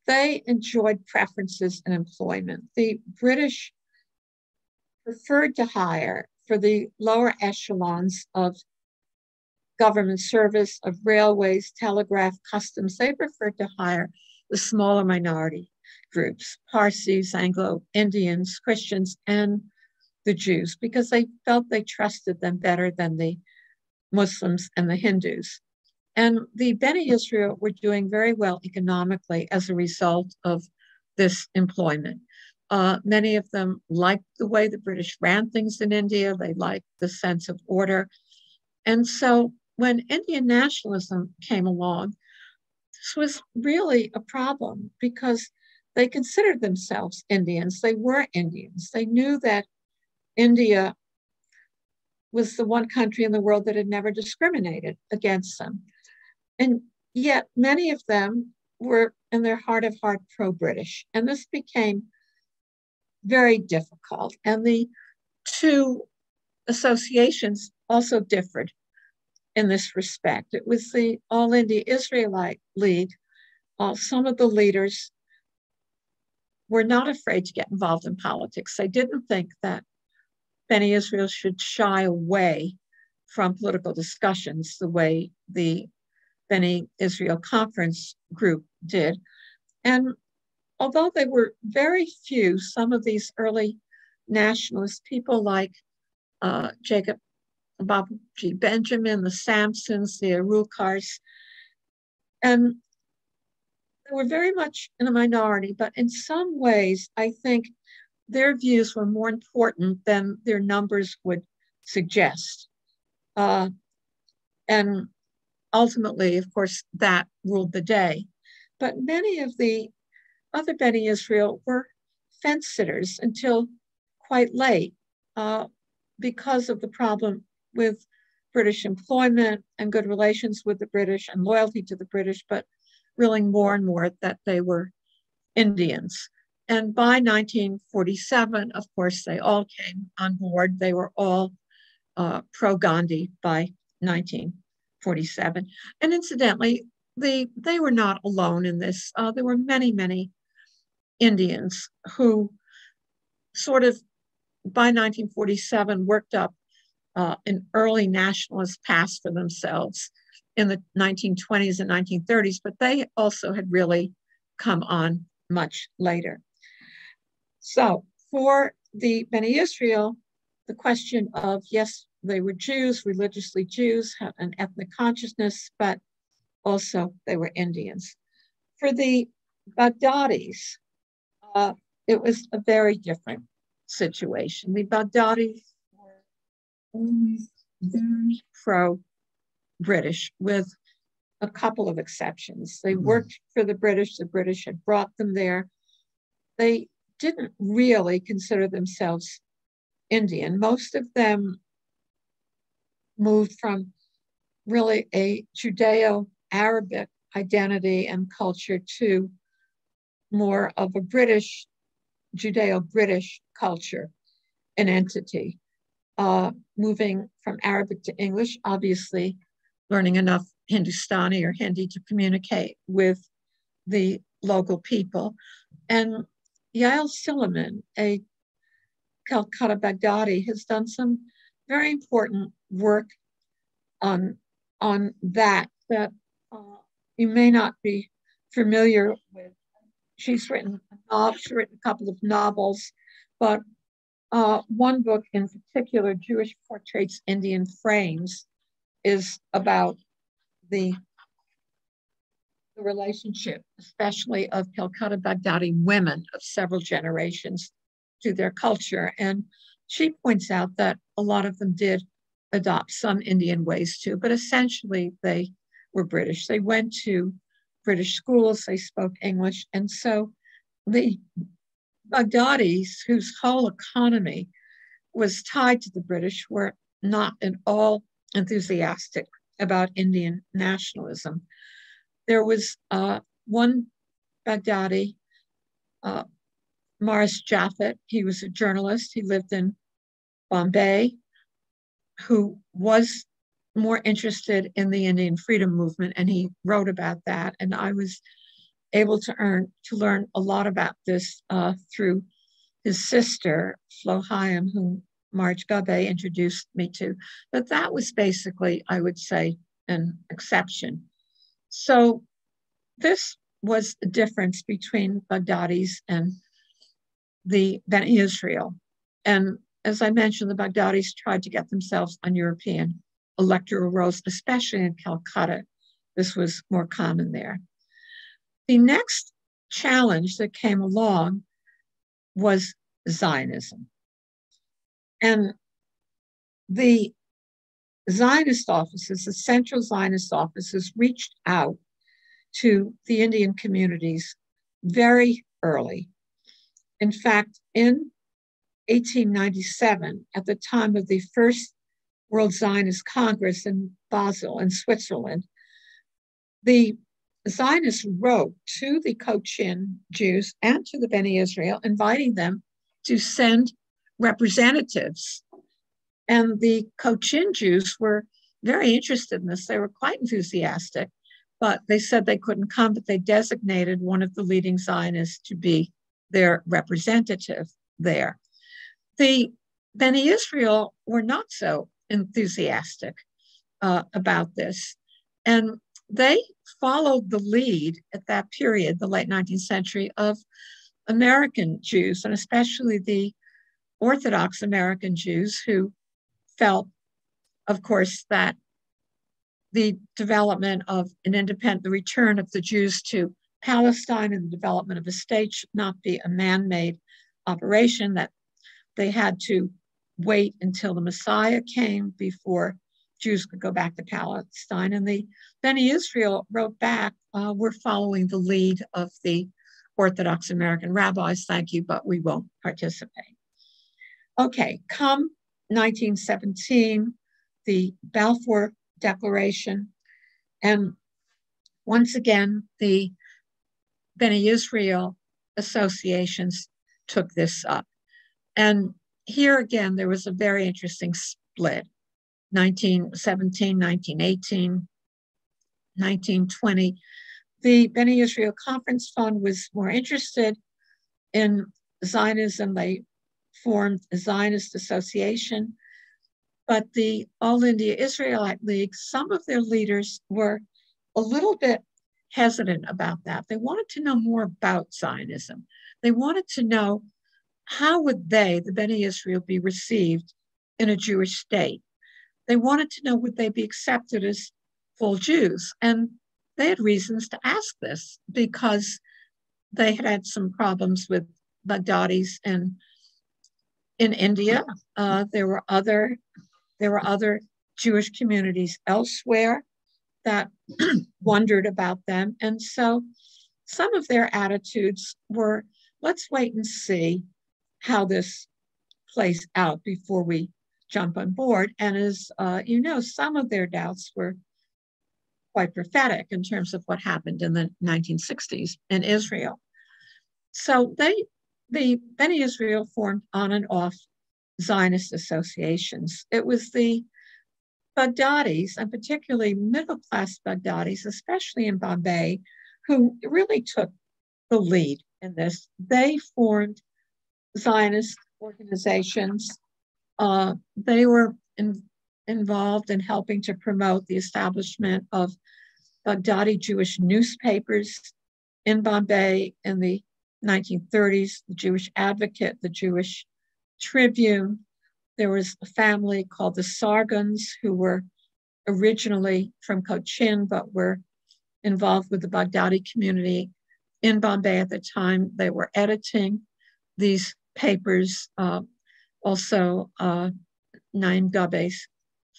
They enjoyed preferences in employment. The British preferred to hire for the lower echelons of government service, of railways, telegraph, customs. They preferred to hire the smaller minority groups, Parsis, Anglo-Indians, Christians, and the Jews, because they felt they trusted them better than the Muslims and the Hindus. And the Beni Israel were doing very well economically as a result of this employment. Many of them liked the way the British ran things in India. They liked the sense of order. And so when Indian nationalism came along, this was really a problem because they considered themselves Indians. They were Indians. They knew that India was the one country in the world that had never discriminated against them. And yet many of them were in their heart of heart pro-British. And this became very difficult. And the two associations also differed in this respect. It was the All India Israelite League. Some of the leaders were not afraid to get involved in politics. They didn't think that Beni Israel should shy away from political discussions the way the Beni Israel Conference group did. And although they were very few, some of these early nationalist people like Jacob Babuji Benjamin, the Sampsons, the Arulkars, and they were very much in a minority, but in some ways, I think their views were more important than their numbers would suggest. And ultimately, of course, that ruled the day. But many of the other Beni Israel were fence sitters until quite late because of the problem with British employment and good relations with the British and loyalty to the British, but realizing more and more that they were Indians. And by 1947, of course, they all came on board. They were all pro-Gandhi by 1947. And incidentally, they were not alone in this. There were many, many Indians who sort of, by 1947, worked up an early nationalist past for themselves in the 1920s and 1930s, but they also had really come on much later. So for the Beni Israel, the question of, yes, they were Jews, religiously Jews, had an ethnic consciousness, but also they were Indians. For the Baghdadis, it was a very different situation. The Baghdadis were always very pro-British, with a couple of exceptions. They worked for the British had brought them there. They didn't really consider themselves Indian. Most of them moved from really a Judeo-Arabic identity and culture to more of a British, Judeo-British culture and entity, moving from Arabic to English, obviously learning enough Hindustani or Hindi to communicate with the local people. And Yael Silliman, a Calcutta Baghdadi, has done some very important work on that you may not be familiar with. she's written a couple of novels, but one book in particular, Jewish Portraits, Indian Frames, is about the relationship, especially of Calcutta Baghdadi women of several generations to their culture. And she points out that a lot of them did adopt some Indian ways too, but essentially they were British. They went to British schools, they spoke English. And so the Baghdadis, whose whole economy was tied to the British, were not at all enthusiastic about Indian nationalism. There was one Baghdadi, Morris Jaffet. He was a journalist. He lived in Bombay, who was more interested in the Indian freedom movement, and he wrote about that. And I was able to learn a lot about this through his sister, Flo Hyam, whom Marge Gubbe introduced me to. But that was basically, I would say, an exception. So this was the difference between Baghdadis and the Beni Israel. And as I mentioned, the Baghdadis tried to get themselves on European electoral rolls, especially in Calcutta. This was more common there. The next challenge that came along was Zionism. And the Zionist offices, the central Zionist offices, reached out to the Indian communities very early. In fact, in 1897, at the time of the first World Zionist Congress in Basel in Switzerland, the Zionists wrote to the Cochin Jews and to the Beni Israel, inviting them to send representatives. And the Cochin Jews were very interested in this. They were quite enthusiastic, but they said they couldn't come, but they designated one of the leading Zionists to be their representative there. The Beni Israel were not so enthusiastic about this. And they followed the lead at that period, the late 19th century, of American Jews, and especially the Orthodox American Jews, who felt, of course, that the development of the return of the Jews to Palestine and the development of a state should not be a man-made operation, that they had to wait until the Messiah came before Jews could go back to Palestine. And the Beni Israel wrote back, we're following the lead of the Orthodox American rabbis, thank you, but we won't participate. Okay, come 1917, the Balfour Declaration, and once again, the Beni Israel associations took this up. And here again, there was a very interesting split. 1917, 1918, 1920. The Beni Israel Conference Fund was more interested in Zionism. They formed a Zionist association. But the All India Israelite League, some of their leaders were a little bit hesitant about that. They wanted to know more about Zionism. They wanted to know how would they, the Beni Israel, be received in a Jewish state. They wanted to know, would they be accepted as full Jews? And they had reasons to ask this because they had had some problems with Baghdadis in India. There were other Jewish communities elsewhere that wondered about them. And so some of their attitudes were, let's wait and see how this plays out before we jump on board. And as you know, some of their doubts were quite prophetic in terms of what happened in the 1960s in Israel. So the Beni Israel formed on and off Zionist associations. It was the Baghdadis, and particularly middle-class Baghdadis, especially in Bombay, who really took the lead in this. They formed Zionist organizations. They were involved in helping to promote the establishment of Baghdadi Jewish newspapers in Bombay in the 1930s, the Jewish Advocate, the Jewish Tribune. There was a family called the Sargons who were originally from Cochin, but were involved with the Baghdadi community in Bombay at the time. They were editing these papers. Also, Naim Gubbe's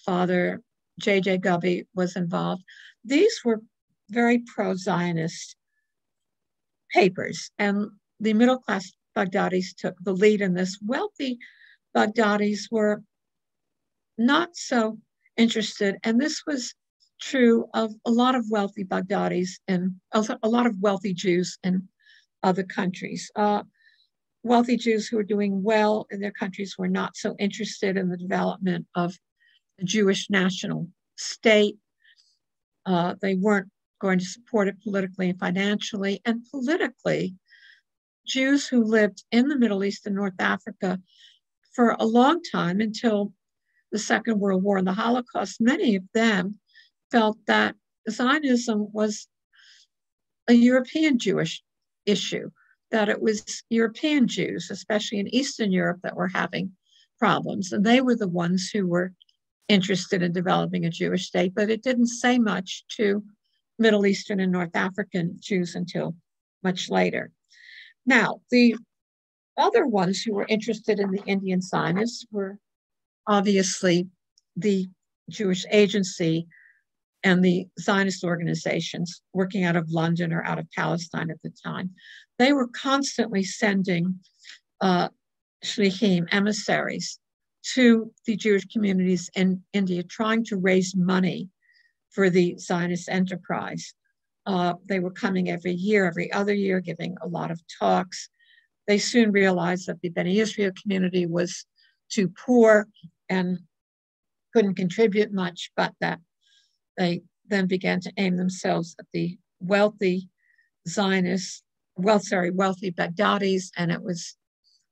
father, J.J. Gubbe, was involved. These were very pro-Zionist papers, and the middle-class Baghdadis took the lead in this. Wealthy Baghdadis were not so interested, and this was true of a lot of wealthy Baghdadis and a lot of wealthy Jews in other countries. Wealthy Jews who were doing well in their countries were not so interested in the development of the Jewish national state. They weren't going to support it politically and financially. And politically, Jews who lived in the Middle East and North Africa for a long time, until the Second World War and the Holocaust, many of them felt that Zionism was a European Jewish issue, that it was European Jews, especially in Eastern Europe, that were having problems. And they were the ones who were interested in developing a Jewish state, but it didn't say much to Middle Eastern and North African Jews until much later. Now, the other ones who were interested in the Indian Zionists were obviously the Jewish Agency and the Zionist organizations working out of London or out of Palestine at the time. They were constantly sending shlichim, emissaries, to the Jewish communities in India, trying to raise money for the Zionist enterprise. They were coming every year, every other year, giving a lot of talks. They soon realized that the Bnei Israel community was too poor and couldn't contribute much, but that they then began to aim themselves at the wealthy Zionists, wealthy Baghdadis, and it was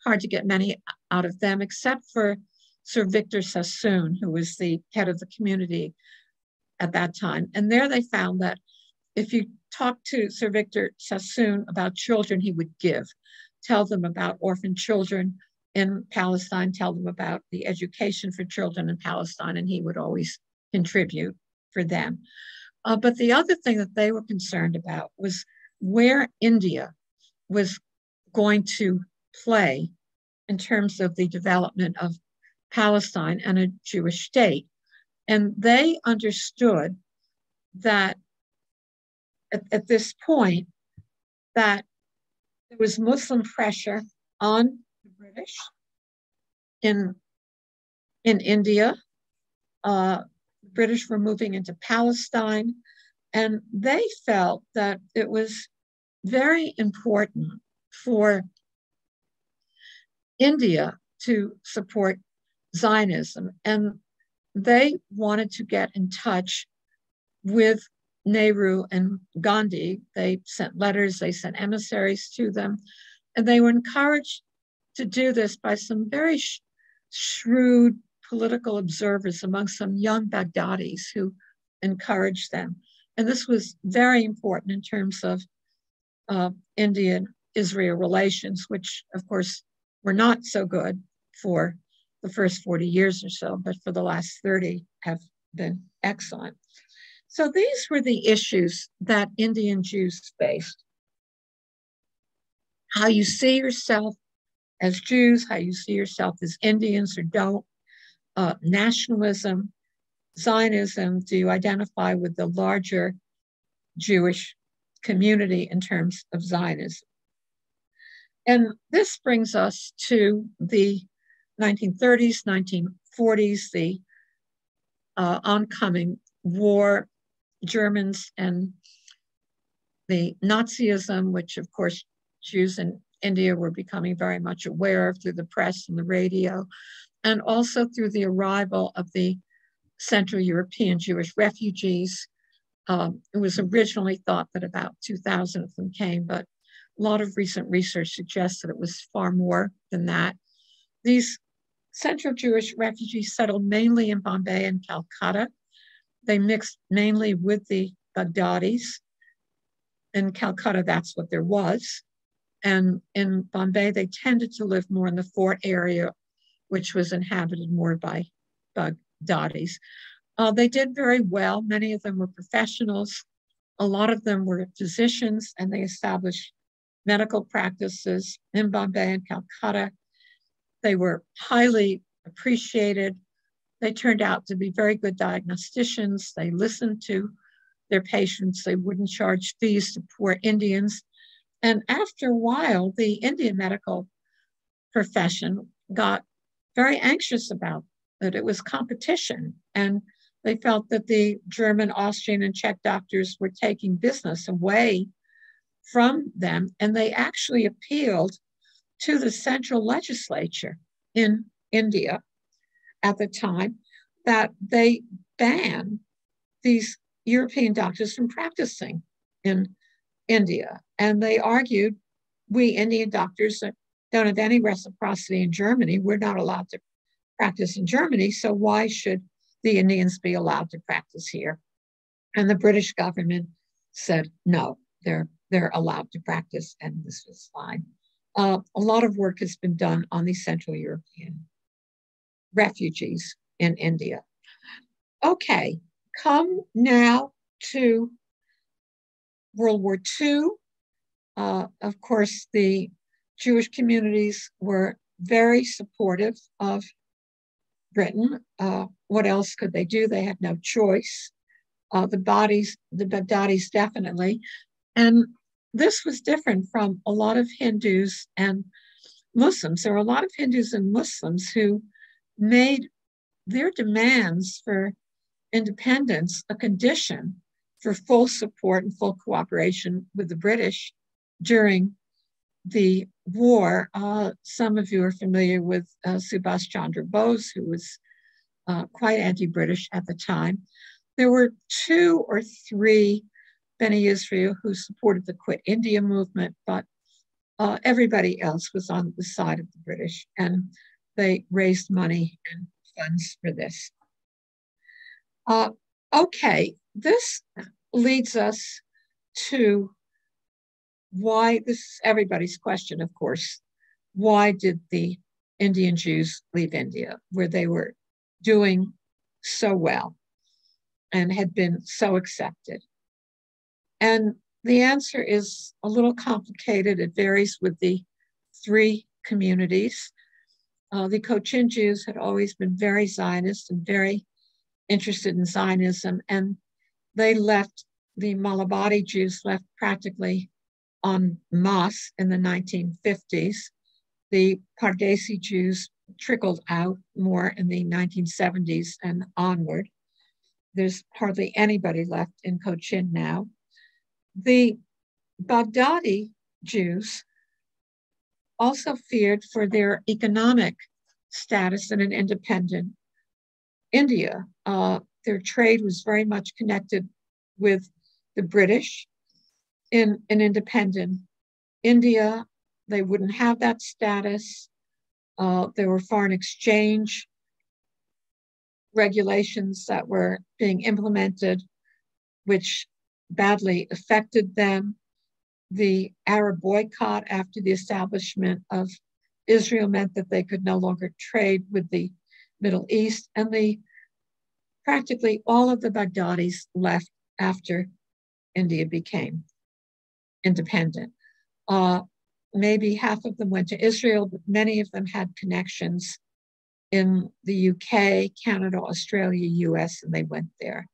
hard to get many out of them, except for Sir Victor Sassoon, who was the head of the community at that time. And there they found that if you talked to Sir Victor Sassoon about children, he would give, tell them about orphan children in Palestine, tell them about the education for children in Palestine, and he would always contribute for them. But the other thing that they were concerned about was where India was going to play in terms of the development of Palestine and a Jewish state. And they understood that at this point, that there was Muslim pressure on the British in India. The British were moving into Palestine, and they felt that it was very important for India to support Zionism. And they wanted to get in touch with Nehru and Gandhi. They sent letters, they sent emissaries to them, and they were encouraged to do this by some very shrewd political observers among some young Baghdadis who encouraged them. And this was very important in terms of Indian-Israel relations, which, of course, were not so good for the first 40 years or so, but for the last 30 have been excellent. So these were the issues that Indian Jews faced. How you see yourself as Jews, how you see yourself as Indians or don't, nationalism, Zionism, do you identify with the larger Jewish community in terms of Zionism? And this brings us to the 1930s, 1940s, the oncoming war, Germans and the Nazism, which of course Jews in India were becoming very much aware of through the press and the radio, and also through the arrival of the Central European Jewish refugees. It was originally thought that about 2,000 of them came, but a lot of recent research suggests that it was far more than that. These Central Jewish refugees settled mainly in Bombay and Calcutta. They mixed mainly with the Baghdadis. In Calcutta, that's what there was. And in Bombay, they tended to live more in the fort area, which was inhabited more by Baghdadis. They did very well. Many of them were professionals. A lot of them were physicians, and they established medical practices in Bombay and Calcutta. They were highly appreciated. They turned out to be very good diagnosticians. They listened to their patients. They wouldn't charge fees to poor Indians. And after a while, the Indian medical profession got very anxious about that. It was competition. And they felt that the German, Austrian, and Czech doctors were taking business away from them. And they actually appealed to the central legislature in India at the time that they ban these European doctors from practicing in India. And they argued, we Indian doctors don't have any reciprocity in Germany. We're not allowed to practice in Germany, so why should the Indians be allowed to practice here? And the British government said, no, they're allowed to practice, and this was fine. A lot of work has been done on the Central European refugees in India. Okay, come now to World War II. Of course, the Jewish communities were very supportive of Britain. What else could they do? They had no choice. The Baghdadis definitely. And this was different from a lot of Hindus and Muslims. There were a lot of Hindus and Muslims who made their demands for independence a condition for full support and full cooperation with the British during the war. Some of you are familiar with Subhas Chandra Bose, who was quite anti-British at the time. There were 2 or 3 Bene Israel who supported the Quit India movement, but everybody else was on the side of the British, and they raised money and funds for this. Okay, this leads us to why, this is everybody's question, of course, why did the Indian Jews leave India, where they were doing so well and had been so accepted? And the answer is a little complicated. It varies with the 3 communities. The Cochin Jews had always been very Zionist and very interested in Zionism, and they left, the Malabadi Jews left practically en masse in the 1950s. The Pardesi Jews trickled out more in the 1970s and onward. There's hardly anybody left in Cochin now. The Baghdadi Jews also feared for their economic status in an independent India. Their trade was very much connected with the British. In an independent India, they wouldn't have that status. There were foreign exchange regulations that were being implemented, which badly affected them. The Arab boycott after the establishment of Israel meant that they could no longer trade with the Middle East, and practically all of the Baghdadis left after India became independent. Maybe half of them went to Israel, but many of them had connections in the UK, Canada, Australia, US, and they went there.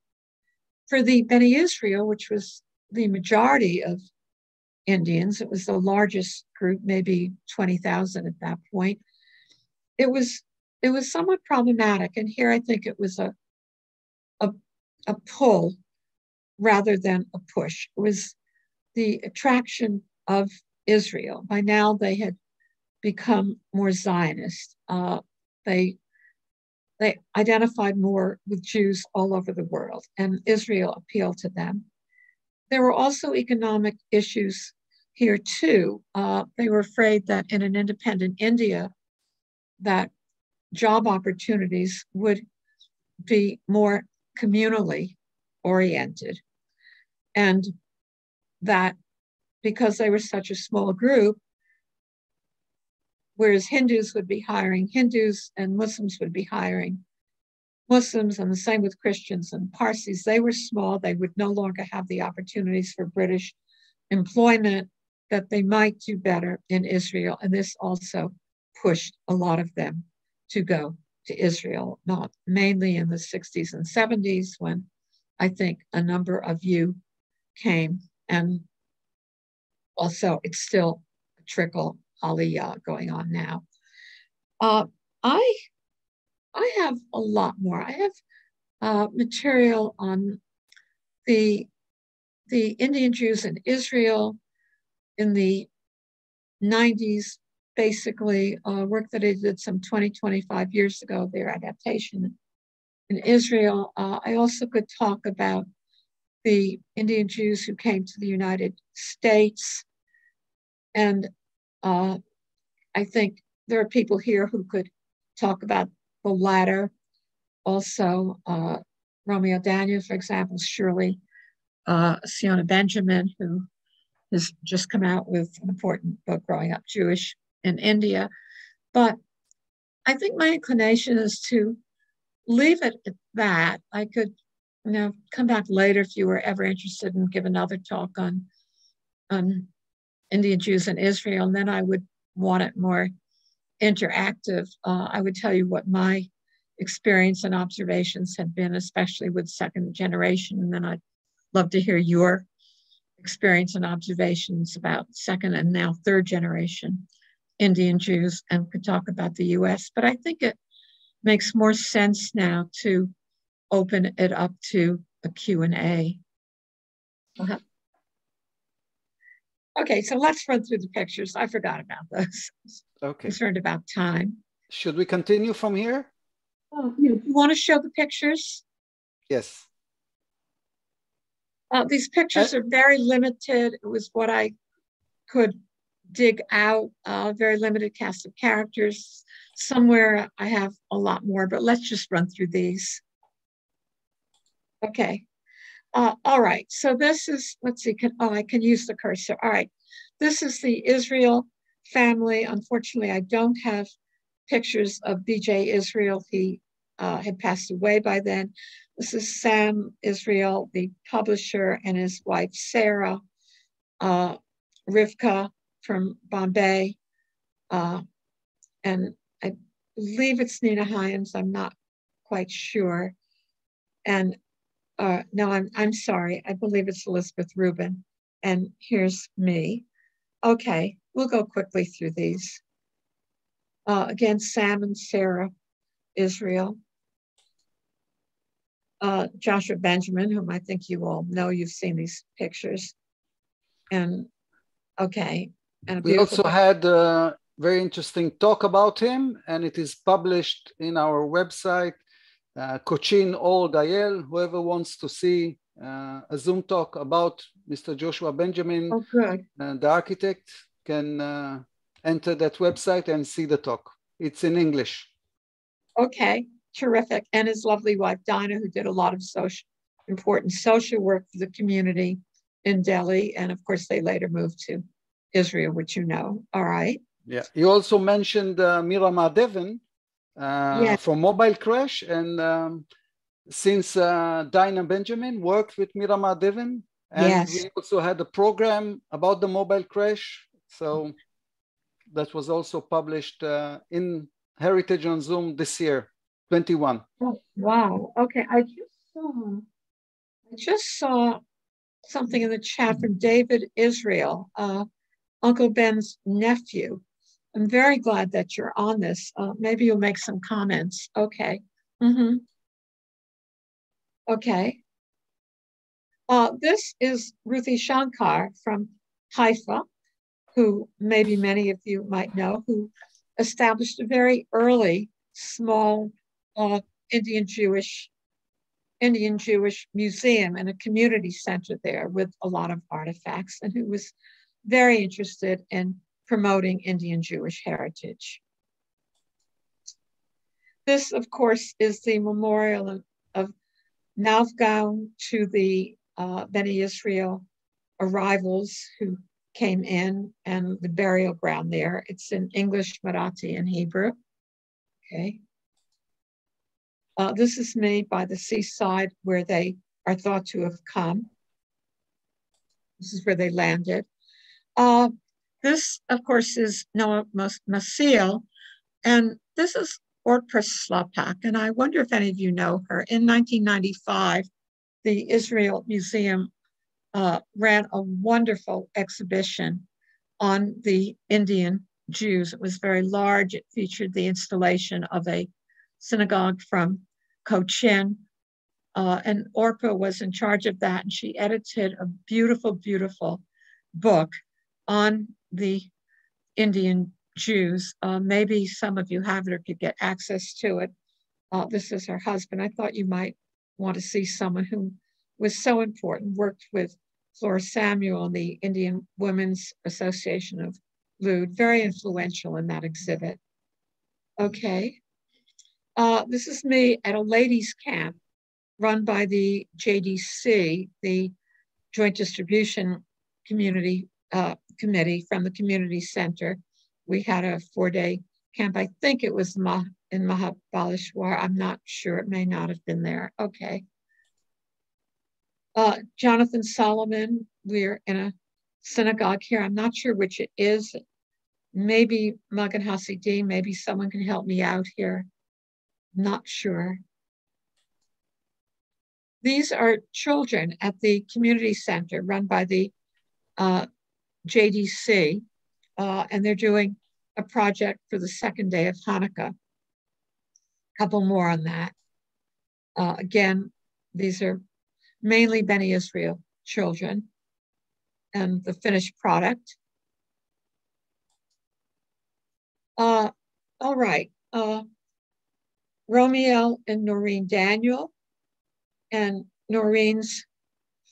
For the Bene Israel, which was the majority of Indians, it was the largest group, maybe 20,000 at that point. It was somewhat problematic, and here I think it was a pull rather than a push. It was the attraction of Israel. By now, they had become more Zionist. They identified more with Jews all over the world, and Israel appealed to them. There were also economic issues here too. They were afraid that in an independent India, that job opportunities would be more communally oriented, and that because they were such a small group, whereas Hindus would be hiring Hindus and Muslims would be hiring Muslims, and the same with Christians and Parsis. They were small. They would no longer have the opportunities for British employment, that they might do better in Israel. And this also pushed a lot of them to go to Israel, not mainly in the 60s and 70s, when I think a number of you came. And also it's still a trickle aliyah going on now. I have a lot more. I have material on the Indian Jews in Israel in the 90s, basically work that I did some 20, 25 years ago, their adaptation in Israel. I also could talk about the Indian Jews who came to the United States. And I think there are people here who could talk about the latter. Also, Romeo Daniel, for example, Shirley Siona Benjamin, who has just come out with an important book, Growing Up Jewish in India. But I think my inclination is to leave it at that. I could, come back later if you were ever interested and give another talk on Indian Jews in Israel, and then I would want it more interactive. I would tell you what my experience and observations have been, especially with second generation, and then I'd love to hear your experience and observations about second and now third generation Indian Jews, and could talk about the US. But I think it makes more sense now to open it up to a Q&A. Okay, so let's run through the pictures. I forgot about those. Okay. Concerned about time. Should we continue from here? Oh, you want to show the pictures? Yes. These pictures are very limited. It was what I could dig out, very limited cast of characters. Somewhere I have a lot more, but let's just run through these. Okay. All right. So this is, let's see, I can use the cursor. All right. This is the Israel family. Unfortunately, I don't have pictures of B.J. Israel. He had passed away by then. This is Sam Israel, the publisher, and his wife, Sarah, Rivka from Bombay. And I believe it's Nina Hyams. I'm not quite sure. And no, I'm sorry. I believe it's Elizabeth Rubin. And here's me. Okay, we'll go quickly through these. Again, Sam and Sarah Israel. Joshua Benjamin, whom I think you all know, you've seen these pictures. And okay. And we also had a very interesting talk about him, and it is published in our website, Cochin.org.il. Whoever wants to see a Zoom talk about Mr. Joshua Benjamin, the architect, can enter that website and see the talk. It's in English. Okay, terrific. And his lovely wife, Dinah, who did a lot of important social work for the community in Delhi. And of course, they later moved to Israel, which you know. All right. Yeah. You also mentioned Mira Mahadevan from Mobile Crash. And since Dinah Benjamin worked with Mira Mahadevan, and we also had a program about the Mobile Crash. So that was also published in Heritage on Zoom this year, 21. Oh, wow. Okay. I just saw something in the chat from David Israel, Uncle Ben's nephew. I'm very glad that you're on this. Maybe you'll make some comments. Okay. Okay. This is Ruthie Shankar from Haifa, who maybe many of you might know, who established a very early, small Indian Jewish museum and a community center there with a lot of artifacts, and who was very interested in promoting Indian Jewish heritage. This, of course, is the memorial of Navgaon to the Bnei Israel arrivals who came in and the burial ground there. It's in English, Marathi, and Hebrew. Okay. This is made by the seaside where they are thought to have come. This is where they landed. This, of course, is Noah Masil, and this is Orpra Slapak, and I wonder if any of you know her. In 1995, the Israel Museum ran a wonderful exhibition on the Indian Jews. It was very large. It featured the installation of a synagogue from Cochin, and Orpra was in charge of that, and she edited a beautiful, beautiful book on the Indian Jews. Maybe some of you have it or could get access to it. This is her husband. I thought you might want to see someone who was so important, worked with Flora Samuel and the Indian Women's Association of Lud, very influential in that exhibit. Okay. This is me at a ladies' camp run by the JDC, the Joint Distribution Community Committee from the Community Center. We had a 4-day camp. I think it was in Mahabaleshwar. I'm not sure. It may not have been there. Okay. Jonathan Solomon, we're in a synagogue here. I'm not sure which it is. Maybe Magen Hasidim, maybe someone can help me out here. Not sure. These are children at the community center run by the JDC, and they're doing a project for the second day of Hanukkah. A couple more on that. Again, these are mainly Bnei Israel children, and the finished product. All right. Romiel and Noreen Daniel, and Noreen's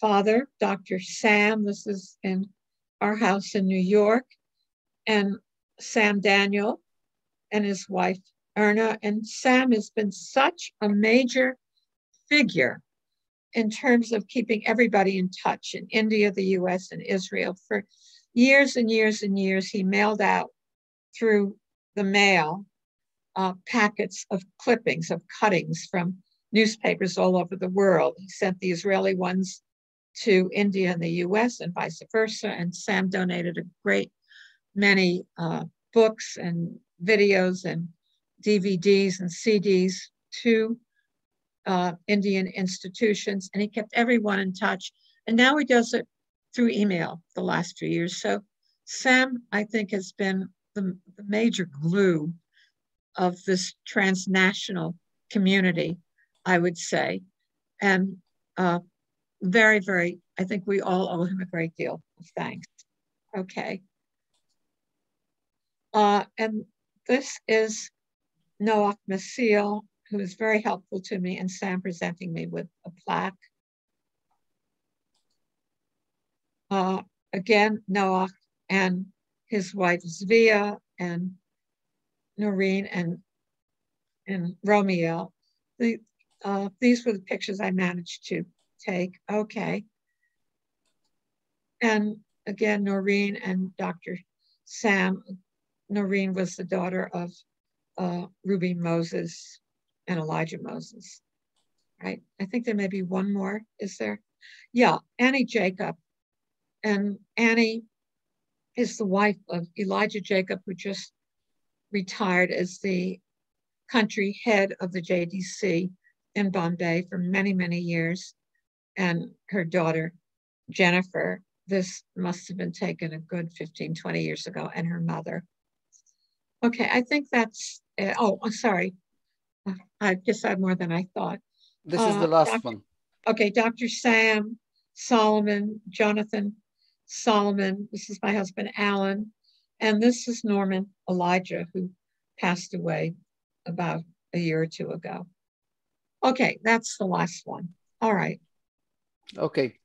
father, Dr. Sam. This is in our house in New York, and Sam Daniel and his wife, Erna. And Sam has been such a major figure in terms of keeping everybody in touch in India, the US, and Israel. For years and years and years, he mailed out through the mail packets of clippings, of cuttings from newspapers all over the world. He sent the Israeli ones to India and the US and vice versa. And Sam donated a great many books and videos and DVDs and CDs to Indian institutions, and he kept everyone in touch. And now he does it through email the last few years. So Sam, I think, has been the major glue of this transnational community, I would say. And very, very, I think we all owe him a great deal of thanks. Okay. And this is Noach Masil, who is very helpful to me, and Sam presenting me with a plaque. Again, Noach and his wife Zvia and Noreen and Romiel. These were the pictures I managed to take. Okay. And again, Noreen and Dr. Sam. Noreen was the daughter of Ruby Moses and Elijah Moses, right? I think there may be one more, is there? Yeah, Annie Jacob. And Annie is the wife of Elijah Jacob, who just retired as the country head of the JDC in Bombay for many, many years. And her daughter, Jennifer, this must have been taken a good 15, 20 years ago, and her mother. Okay, I think that's, oh, I'm sorry. I guess I had more than I thought. This is the last one. Okay, Dr. Sam Solomon, Jonathan Solomon. This is my husband, Alan. And this is Norman Elijah, who passed away about a year or two ago. Okay, that's the last one. All right. Okay.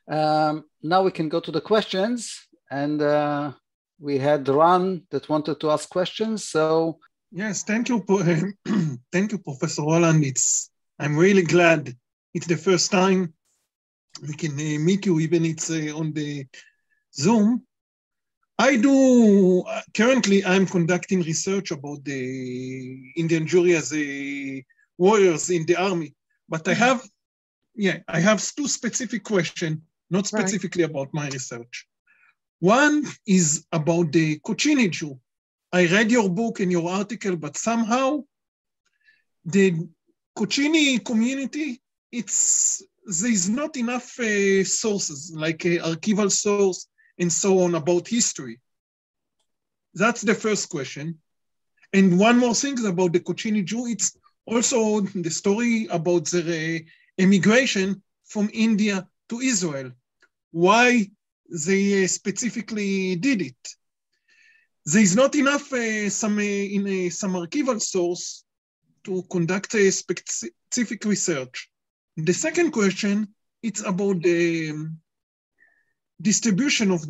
Now we can go to the questions. And we had Ron that wanted to ask questions. So yes, thank you, thank you, Professor Roland. I'm really glad it's the first time we can meet you, even it's on the Zoom. Currently I'm conducting research about the Indian Jewry as a warriors in the army, but I have two specific questions, not specifically about my research. One is about the Cochin Jew. I read your book and your article, but somehow the Cochin community, there's not enough sources, like archival source and so on about history. That's the first question. And one more thing is about the Cochin Jew. It's also the story about their emigration from India to Israel. Why they specifically did it. There is not enough some archival source to conduct a specific research. The second question, it's about the distribution of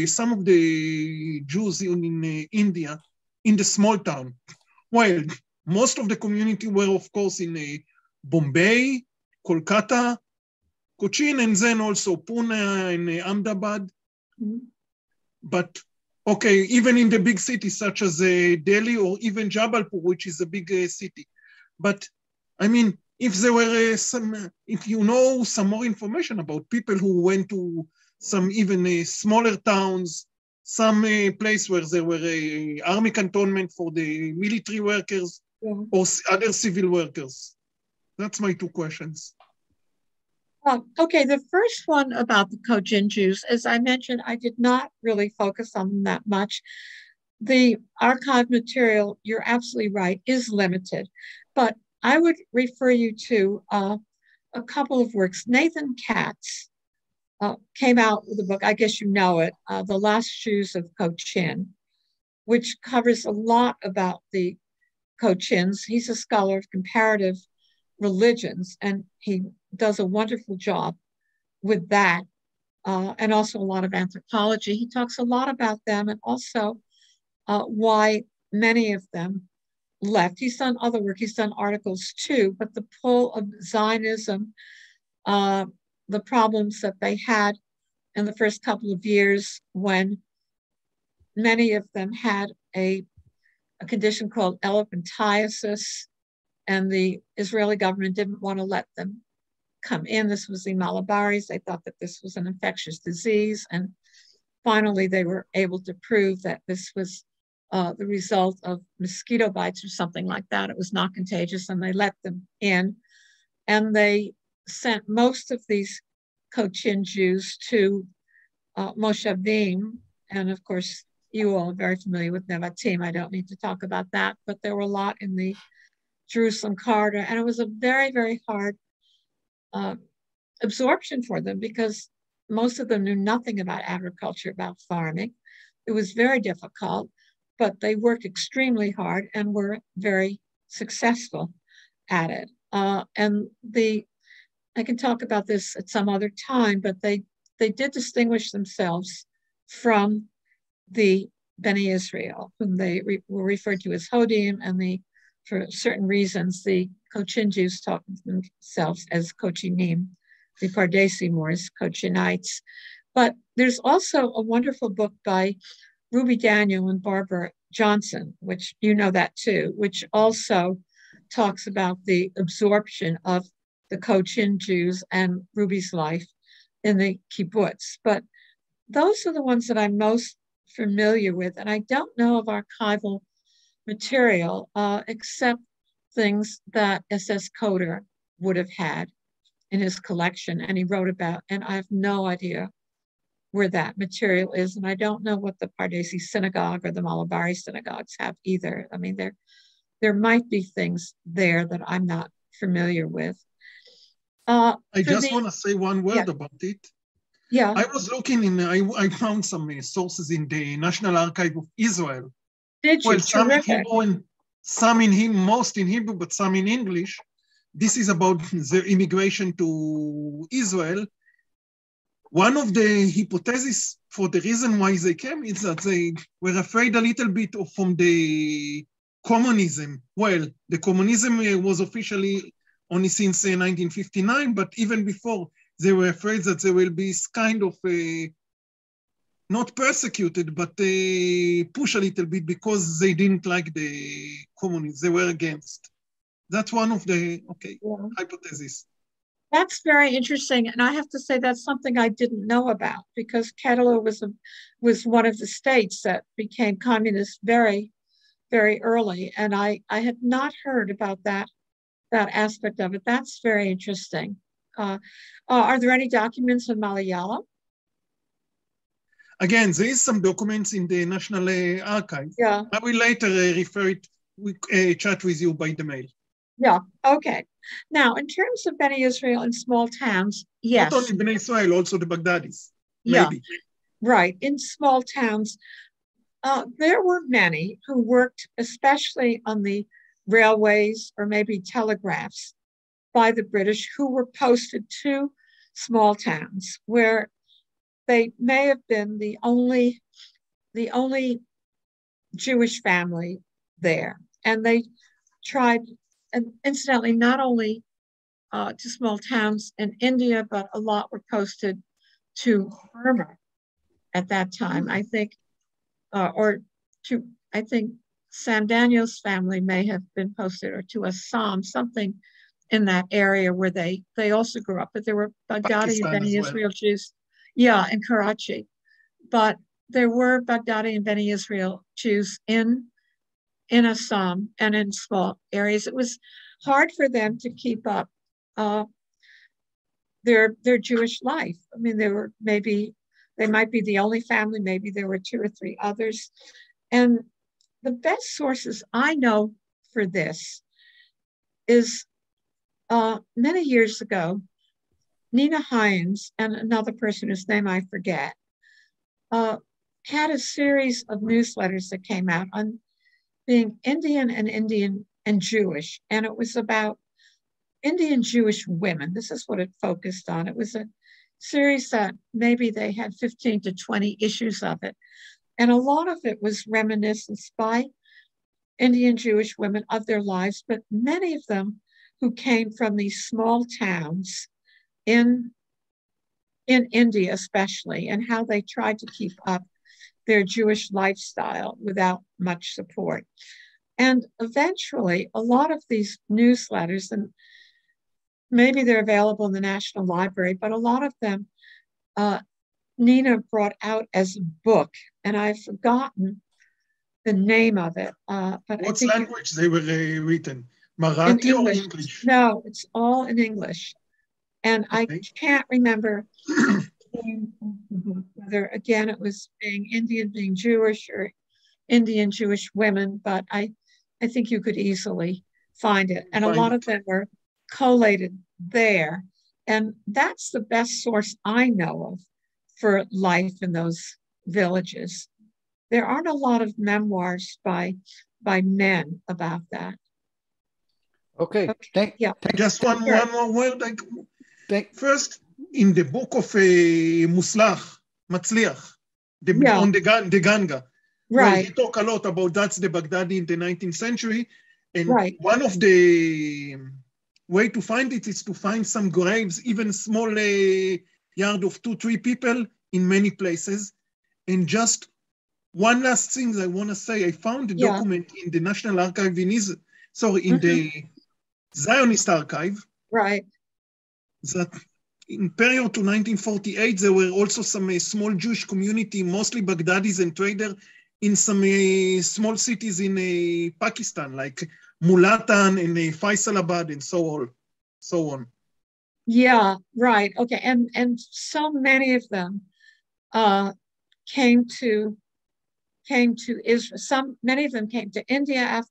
some of the Jews in India in the small town. Well, most of the community were, of course, in Bombay, Kolkata, Cochin, and then also Pune and Ahmedabad. Mm-hmm. But okay, even in the big cities such as Delhi or even Jabalpur, which is a big city. But I mean, if there were if you know some more information about people who went to some even smaller towns, some place where there were army cantonment for the military workers or other civil workers. That's my two questions. Okay, the first one about the Cochin Jews, as I mentioned, I did not really focus on them that much. The archive material, you're absolutely right, is limited, but I would refer you to a couple of works. Nathan Katz came out with a book, I guess you know it, The Last Jews of Cochin, which covers a lot about the Cochins. He's a scholar of comparative religions, and he does a wonderful job with that, and also a lot of anthropology. He talks a lot about them and also why many of them left. He's done other work, he's done articles too, but the pull of Zionism, the problems that they had in the first couple of years when many of them had a condition called elephantiasis, and the Israeli government didn't want to let them come in. This was the Malabaris. They thought that this was an infectious disease. And finally, they were able to prove that this was the result of mosquito bites or something like that. It was not contagious, and they let them in. And they sent most of these Cochin Jews to Moshavim. And of course, you all are very familiar with Nevatim. I don't need to talk about that, but there were a lot in the Jerusalem corridor, and it was a very, very hard absorption for them because most of them knew nothing about agriculture, about farming. It was very difficult, but they worked extremely hard and were very successful at it. And I can talk about this at some other time, but they did distinguish themselves from the Bnei Israel, whom they were referred to as Hodim, and for certain reasons, the Cochin Jews talk themselves as Cochinim, the Pardesi Moors, Cochinites. But there's also a wonderful book by Ruby Daniel and Barbara Johnson, which you know that too, which also talks about the absorption of the Cochin Jews and Ruby's life in the kibbutz. But those are the ones that I'm most familiar with, and I don't know of archival material except things that SS Coder would have had in his collection and he wrote about, and I have no idea where that material is, and I don't know what the Pardesi synagogue or the Malabari synagogues have either. I mean, there might be things there that I'm not familiar with. I just want to say one word about it. Yeah. I was looking I found some sources in the National Archive of Israel. Did you? Well, some in Hebrew and some most in Hebrew, but some in English. This is about their immigration to Israel. One of the hypotheses for the reason why they came is that they were afraid a little bit from the communism. Well, the communism was officially only since 1959, but even before, they were afraid that there will be kind of a not persecuted, but they push a little bit because they didn't like the communists. They were against. That's one of the, hypotheses. That's very interesting. And I have to say that's something I didn't know about, because Kettler was one of the states that became communist very, very early. And I had not heard about that aspect of it. That's very interesting. Are there any documents in Malayalam? Again, there is some documents in the National Archive. Yeah. I will later refer it, chat with you by the mail. Yeah, okay. Now, in terms of Bnei Israel in small towns, yes. Not only Bnei Israel, also the Baghdadis. Yeah, maybe. Right. In small towns, there were many who worked especially on the railways or maybe telegraphs by the British, who were posted to small towns where they may have been the only Jewish family there. And they tried, and incidentally, not only to small towns in India, but a lot were posted to Burma at that time. I think, I think Sam Daniel's family may have been posted, or to Assam, something in that area where they also grew up. But there were Baghdadi and Bnei Israel Jews, in Karachi. But there were Baghdadi and Bnei Israel Jews in Assam and in small areas. It was hard for them to keep up their Jewish life. I mean, they might be the only family, maybe there were 2 or 3 others. And the best sources I know for this is many years ago, Nina Hines and another person whose name I forget had a series of newsletters that came out on being Indian and Jewish. And it was about Indian Jewish women. This is what it focused on. It was a series that maybe they had 15 to 20 issues of it. And a lot of it was reminiscence by Indian Jewish women of their lives, but many of them who came from these small towns in India especially, and how they tried to keep up their Jewish lifestyle without much support. And eventually, a lot of these newsletters, and maybe they're available in the National Library, but a lot of them Nina brought out as a book, and I've forgotten the name of it. But what language they were written? Marathi or English? No, it's all in English. And I can't remember whether, again, it was being Indian, being Jewish, or Indian Jewish women, but I think you could easily find it. And a lot of them were collated there. And that's the best source I know of for life in those villages. There aren't a lot of memoirs by men about that. Okay. Just one more word. First, in the book of Matzliach, on the Ganga, where he talk a lot about that's the Baghdadi in the 19th century. And one of the way to find it is to find some graves, even small yard of 2-3 people in many places. And just one last thing I want to say, I found a document in the National Archive in the Zionist Archive. Right. That in period to 1948, there were also some small Jewish community, mostly Baghdadis and traders, in some small cities in Pakistan, like Mulatan and Faisalabad and so on. Yeah, right. Okay. And so many of them came to Israel. Many of them came to India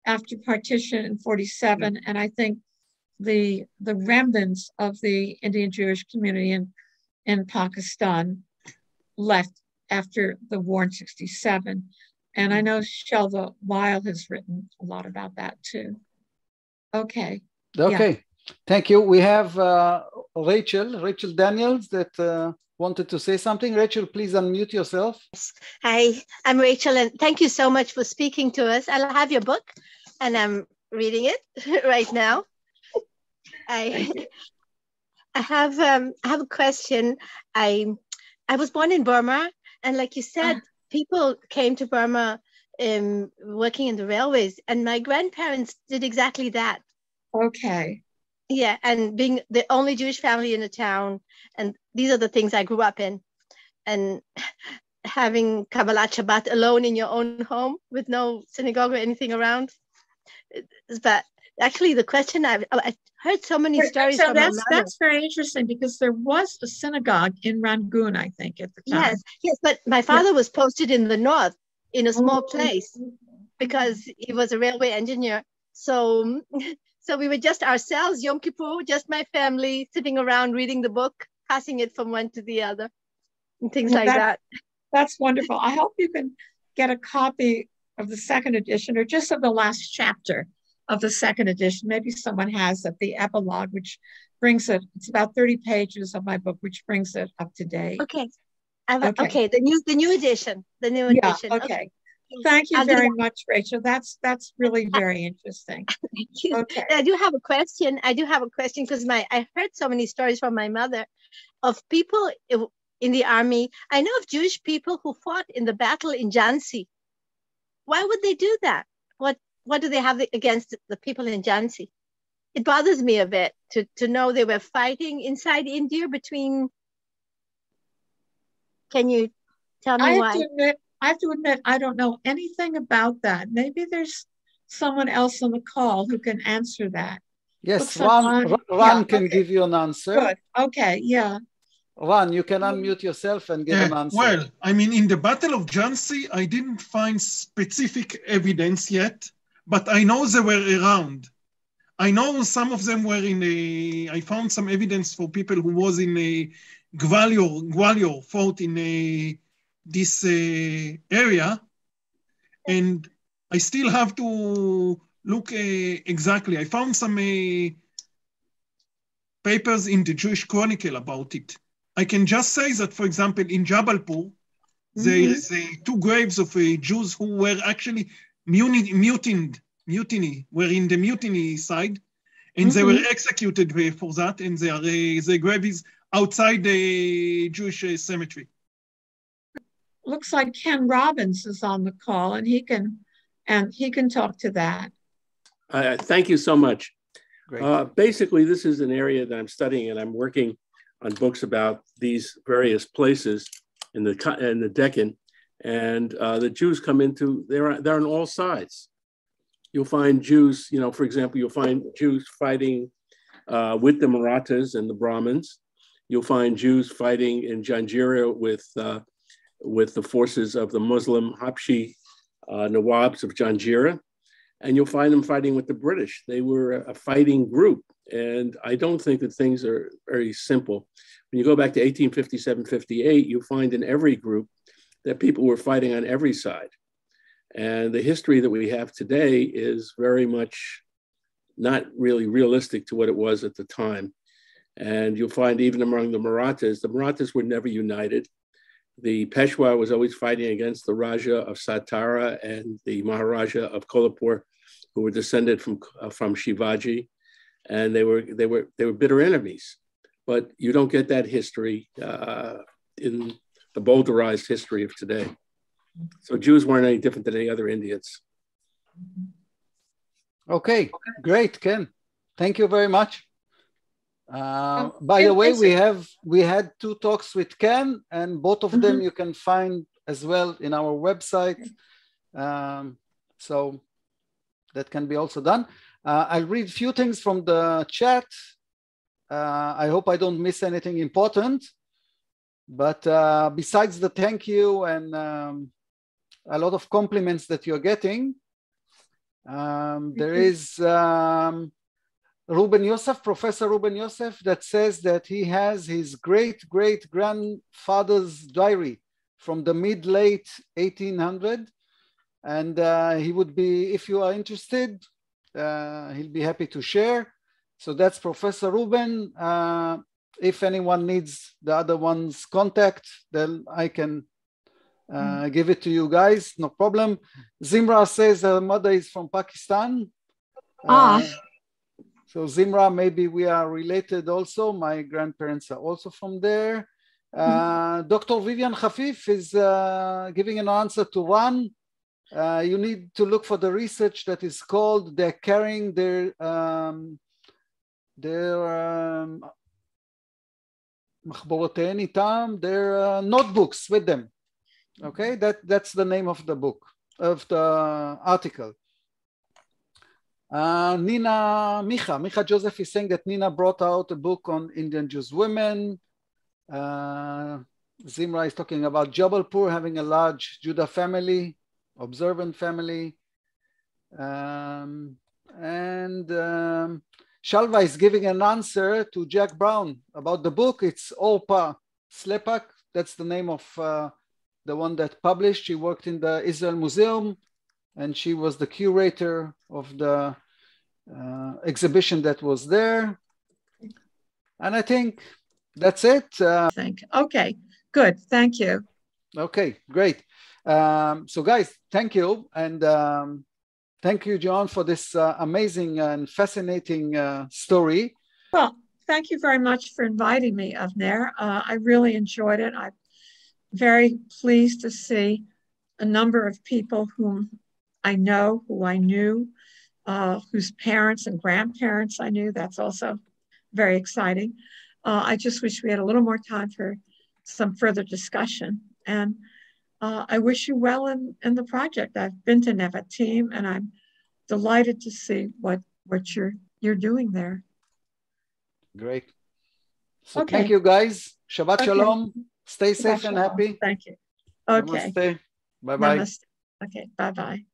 after partition in 47. And I think the remnants of the Indian Jewish community in Pakistan left after the war in 67. And I know Shelva Weil has written a lot about that too. Okay. Thank you. We have Rachel Daniels that wanted to say something. Rachel, please unmute yourself. Hi, I'm Rachel, and thank you so much for speaking to us. I have your book, and I'm reading it right now. I have a question. I was born in Burma, and like you said, people came to Burma working in the railways, and my grandparents did exactly that. Okay. Yeah, and being the only Jewish family in the town, and these are the things I grew up in, and having Kabbalat Shabbat alone in your own home with no synagogue or anything around. But actually, the question I heard so many stories so from my mother. that's very interesting, because there was a synagogue in Rangoon, I think, at the time. Yes, but my father was posted in the north in a small place because he was a railway engineer. So we were just ourselves, Yom Kippur, just my family sitting around reading the book, passing it from one to the other, and things like that. That's wonderful. I hope you can get a copy of the second edition, or just of the last chapter of the second edition. Maybe someone has it, the epilogue, which brings it. It's about 30 pages of my book, which brings it up to date. Okay. Okay. The new edition. The new edition. Okay. Thank you very much, Rachel. That's really very interesting. Thank you. Okay. I do have a question. Because I heard so many stories from my mother of people in the army. I know of Jewish people who fought in the battle in Jhansi. Why would they do that? What do they have against the people in Jhansi? It bothers me a bit to know they were fighting inside India between. Can you tell me why? I have to admit, I don't know anything about that. Maybe there's someone else on the call who can answer that. Yes, Ron can give you an answer. Good. Okay, yeah. Ron, you can unmute yourself and give an answer. Well, I mean, in the Battle of Jhansi, I didn't find specific evidence yet, but I know they were around. I know some of them were I found some evidence for people who was in a Gwalior fought in this area, and I still have to look exactly. I found some papers in the Jewish Chronicle about it. I can just say that, for example, in Jabalpur, there is two graves of Jews who were actually mutiny, were in the mutiny side, and they were executed for that, and their grave is outside the Jewish cemetery. Looks like Ken Robbins is on the call, and he can talk to that. Thank you so much. Great. Basically, this is an area that I'm studying, and I'm working on books about these various places in the Deccan, and the Jews come into. They're on all sides. You'll find Jews, for example, you'll find Jews fighting with the Marathas and the Brahmins. You'll find Jews fighting in Janjira with the forces of the Muslim Habshi Nawabs of Janjira. And you'll find them fighting with the British. They were a fighting group. And I don't think that things are very simple. When you go back to 1857, 58, you'll find in every group that people were fighting on every side. And the history that we have today is very much not really realistic to what it was at the time. And you'll find even among the Marathas were never united. The Peshwa was always fighting against the Raja of Satara and the Maharaja of Kolhapur, who were descended from Shivaji, and they were bitter enemies. But you don't get that history in the boulderized history of today. So Jews weren't any different than any other Indians. Okay, great, Ken. Thank you very much. By the way, we had 2 talks with Ken, and both of them you can find as well in our website. So that can be also done. I'll read a few things from the chat. I hope I don't miss anything important. But besides the thank you and a lot of compliments that you're getting, there is Ruben Yosef, Professor Ruben Yosef, that says that he has his great-great-grandfather's diary from the mid-late 1800s. And he would be, if you are interested, he'll be happy to share. So that's Professor Ruben. If anyone needs the other one's contact, then I can give it to you guys, no problem. Zimra says her mother is from Pakistan. So Zimra, maybe we are related also. My grandparents are also from there. Dr. Vivian Khafif is giving an answer to one. You need to look for the research that is called they're carrying their notebooks with them. Okay, that's the name of the book, of the article. Micha Joseph is saying that Nina brought out a book on Indian Jews women. Zimra is talking about Jabalpur having a large Judah family, observant family. Shalva is giving an answer to Jack Brown about the book. It's Orpa Slepak. That's the name of the one that published. She worked in the Israel Museum, and she was the curator of the exhibition that was there. And I think that's it. Okay, good. Thank you. Okay, great. So guys, thank you. And thank you, Joan, for this amazing and fascinating story. Well, thank you very much for inviting me, Avner. I really enjoyed it. I'm very pleased to see a number of people whom I know, who I knew, whose parents and grandparents I knew. That's also very exciting. I just wish we had a little more time for some further discussion. And I wish you well in the project. I've been to Nevatim, and I'm delighted to see what you're doing there. Great. So okay. Thank you, guys. Shabbat Shalom. Stay safe and happy. Thank you. Okay. Namaste. Bye-bye. Namaste. Okay, bye-bye.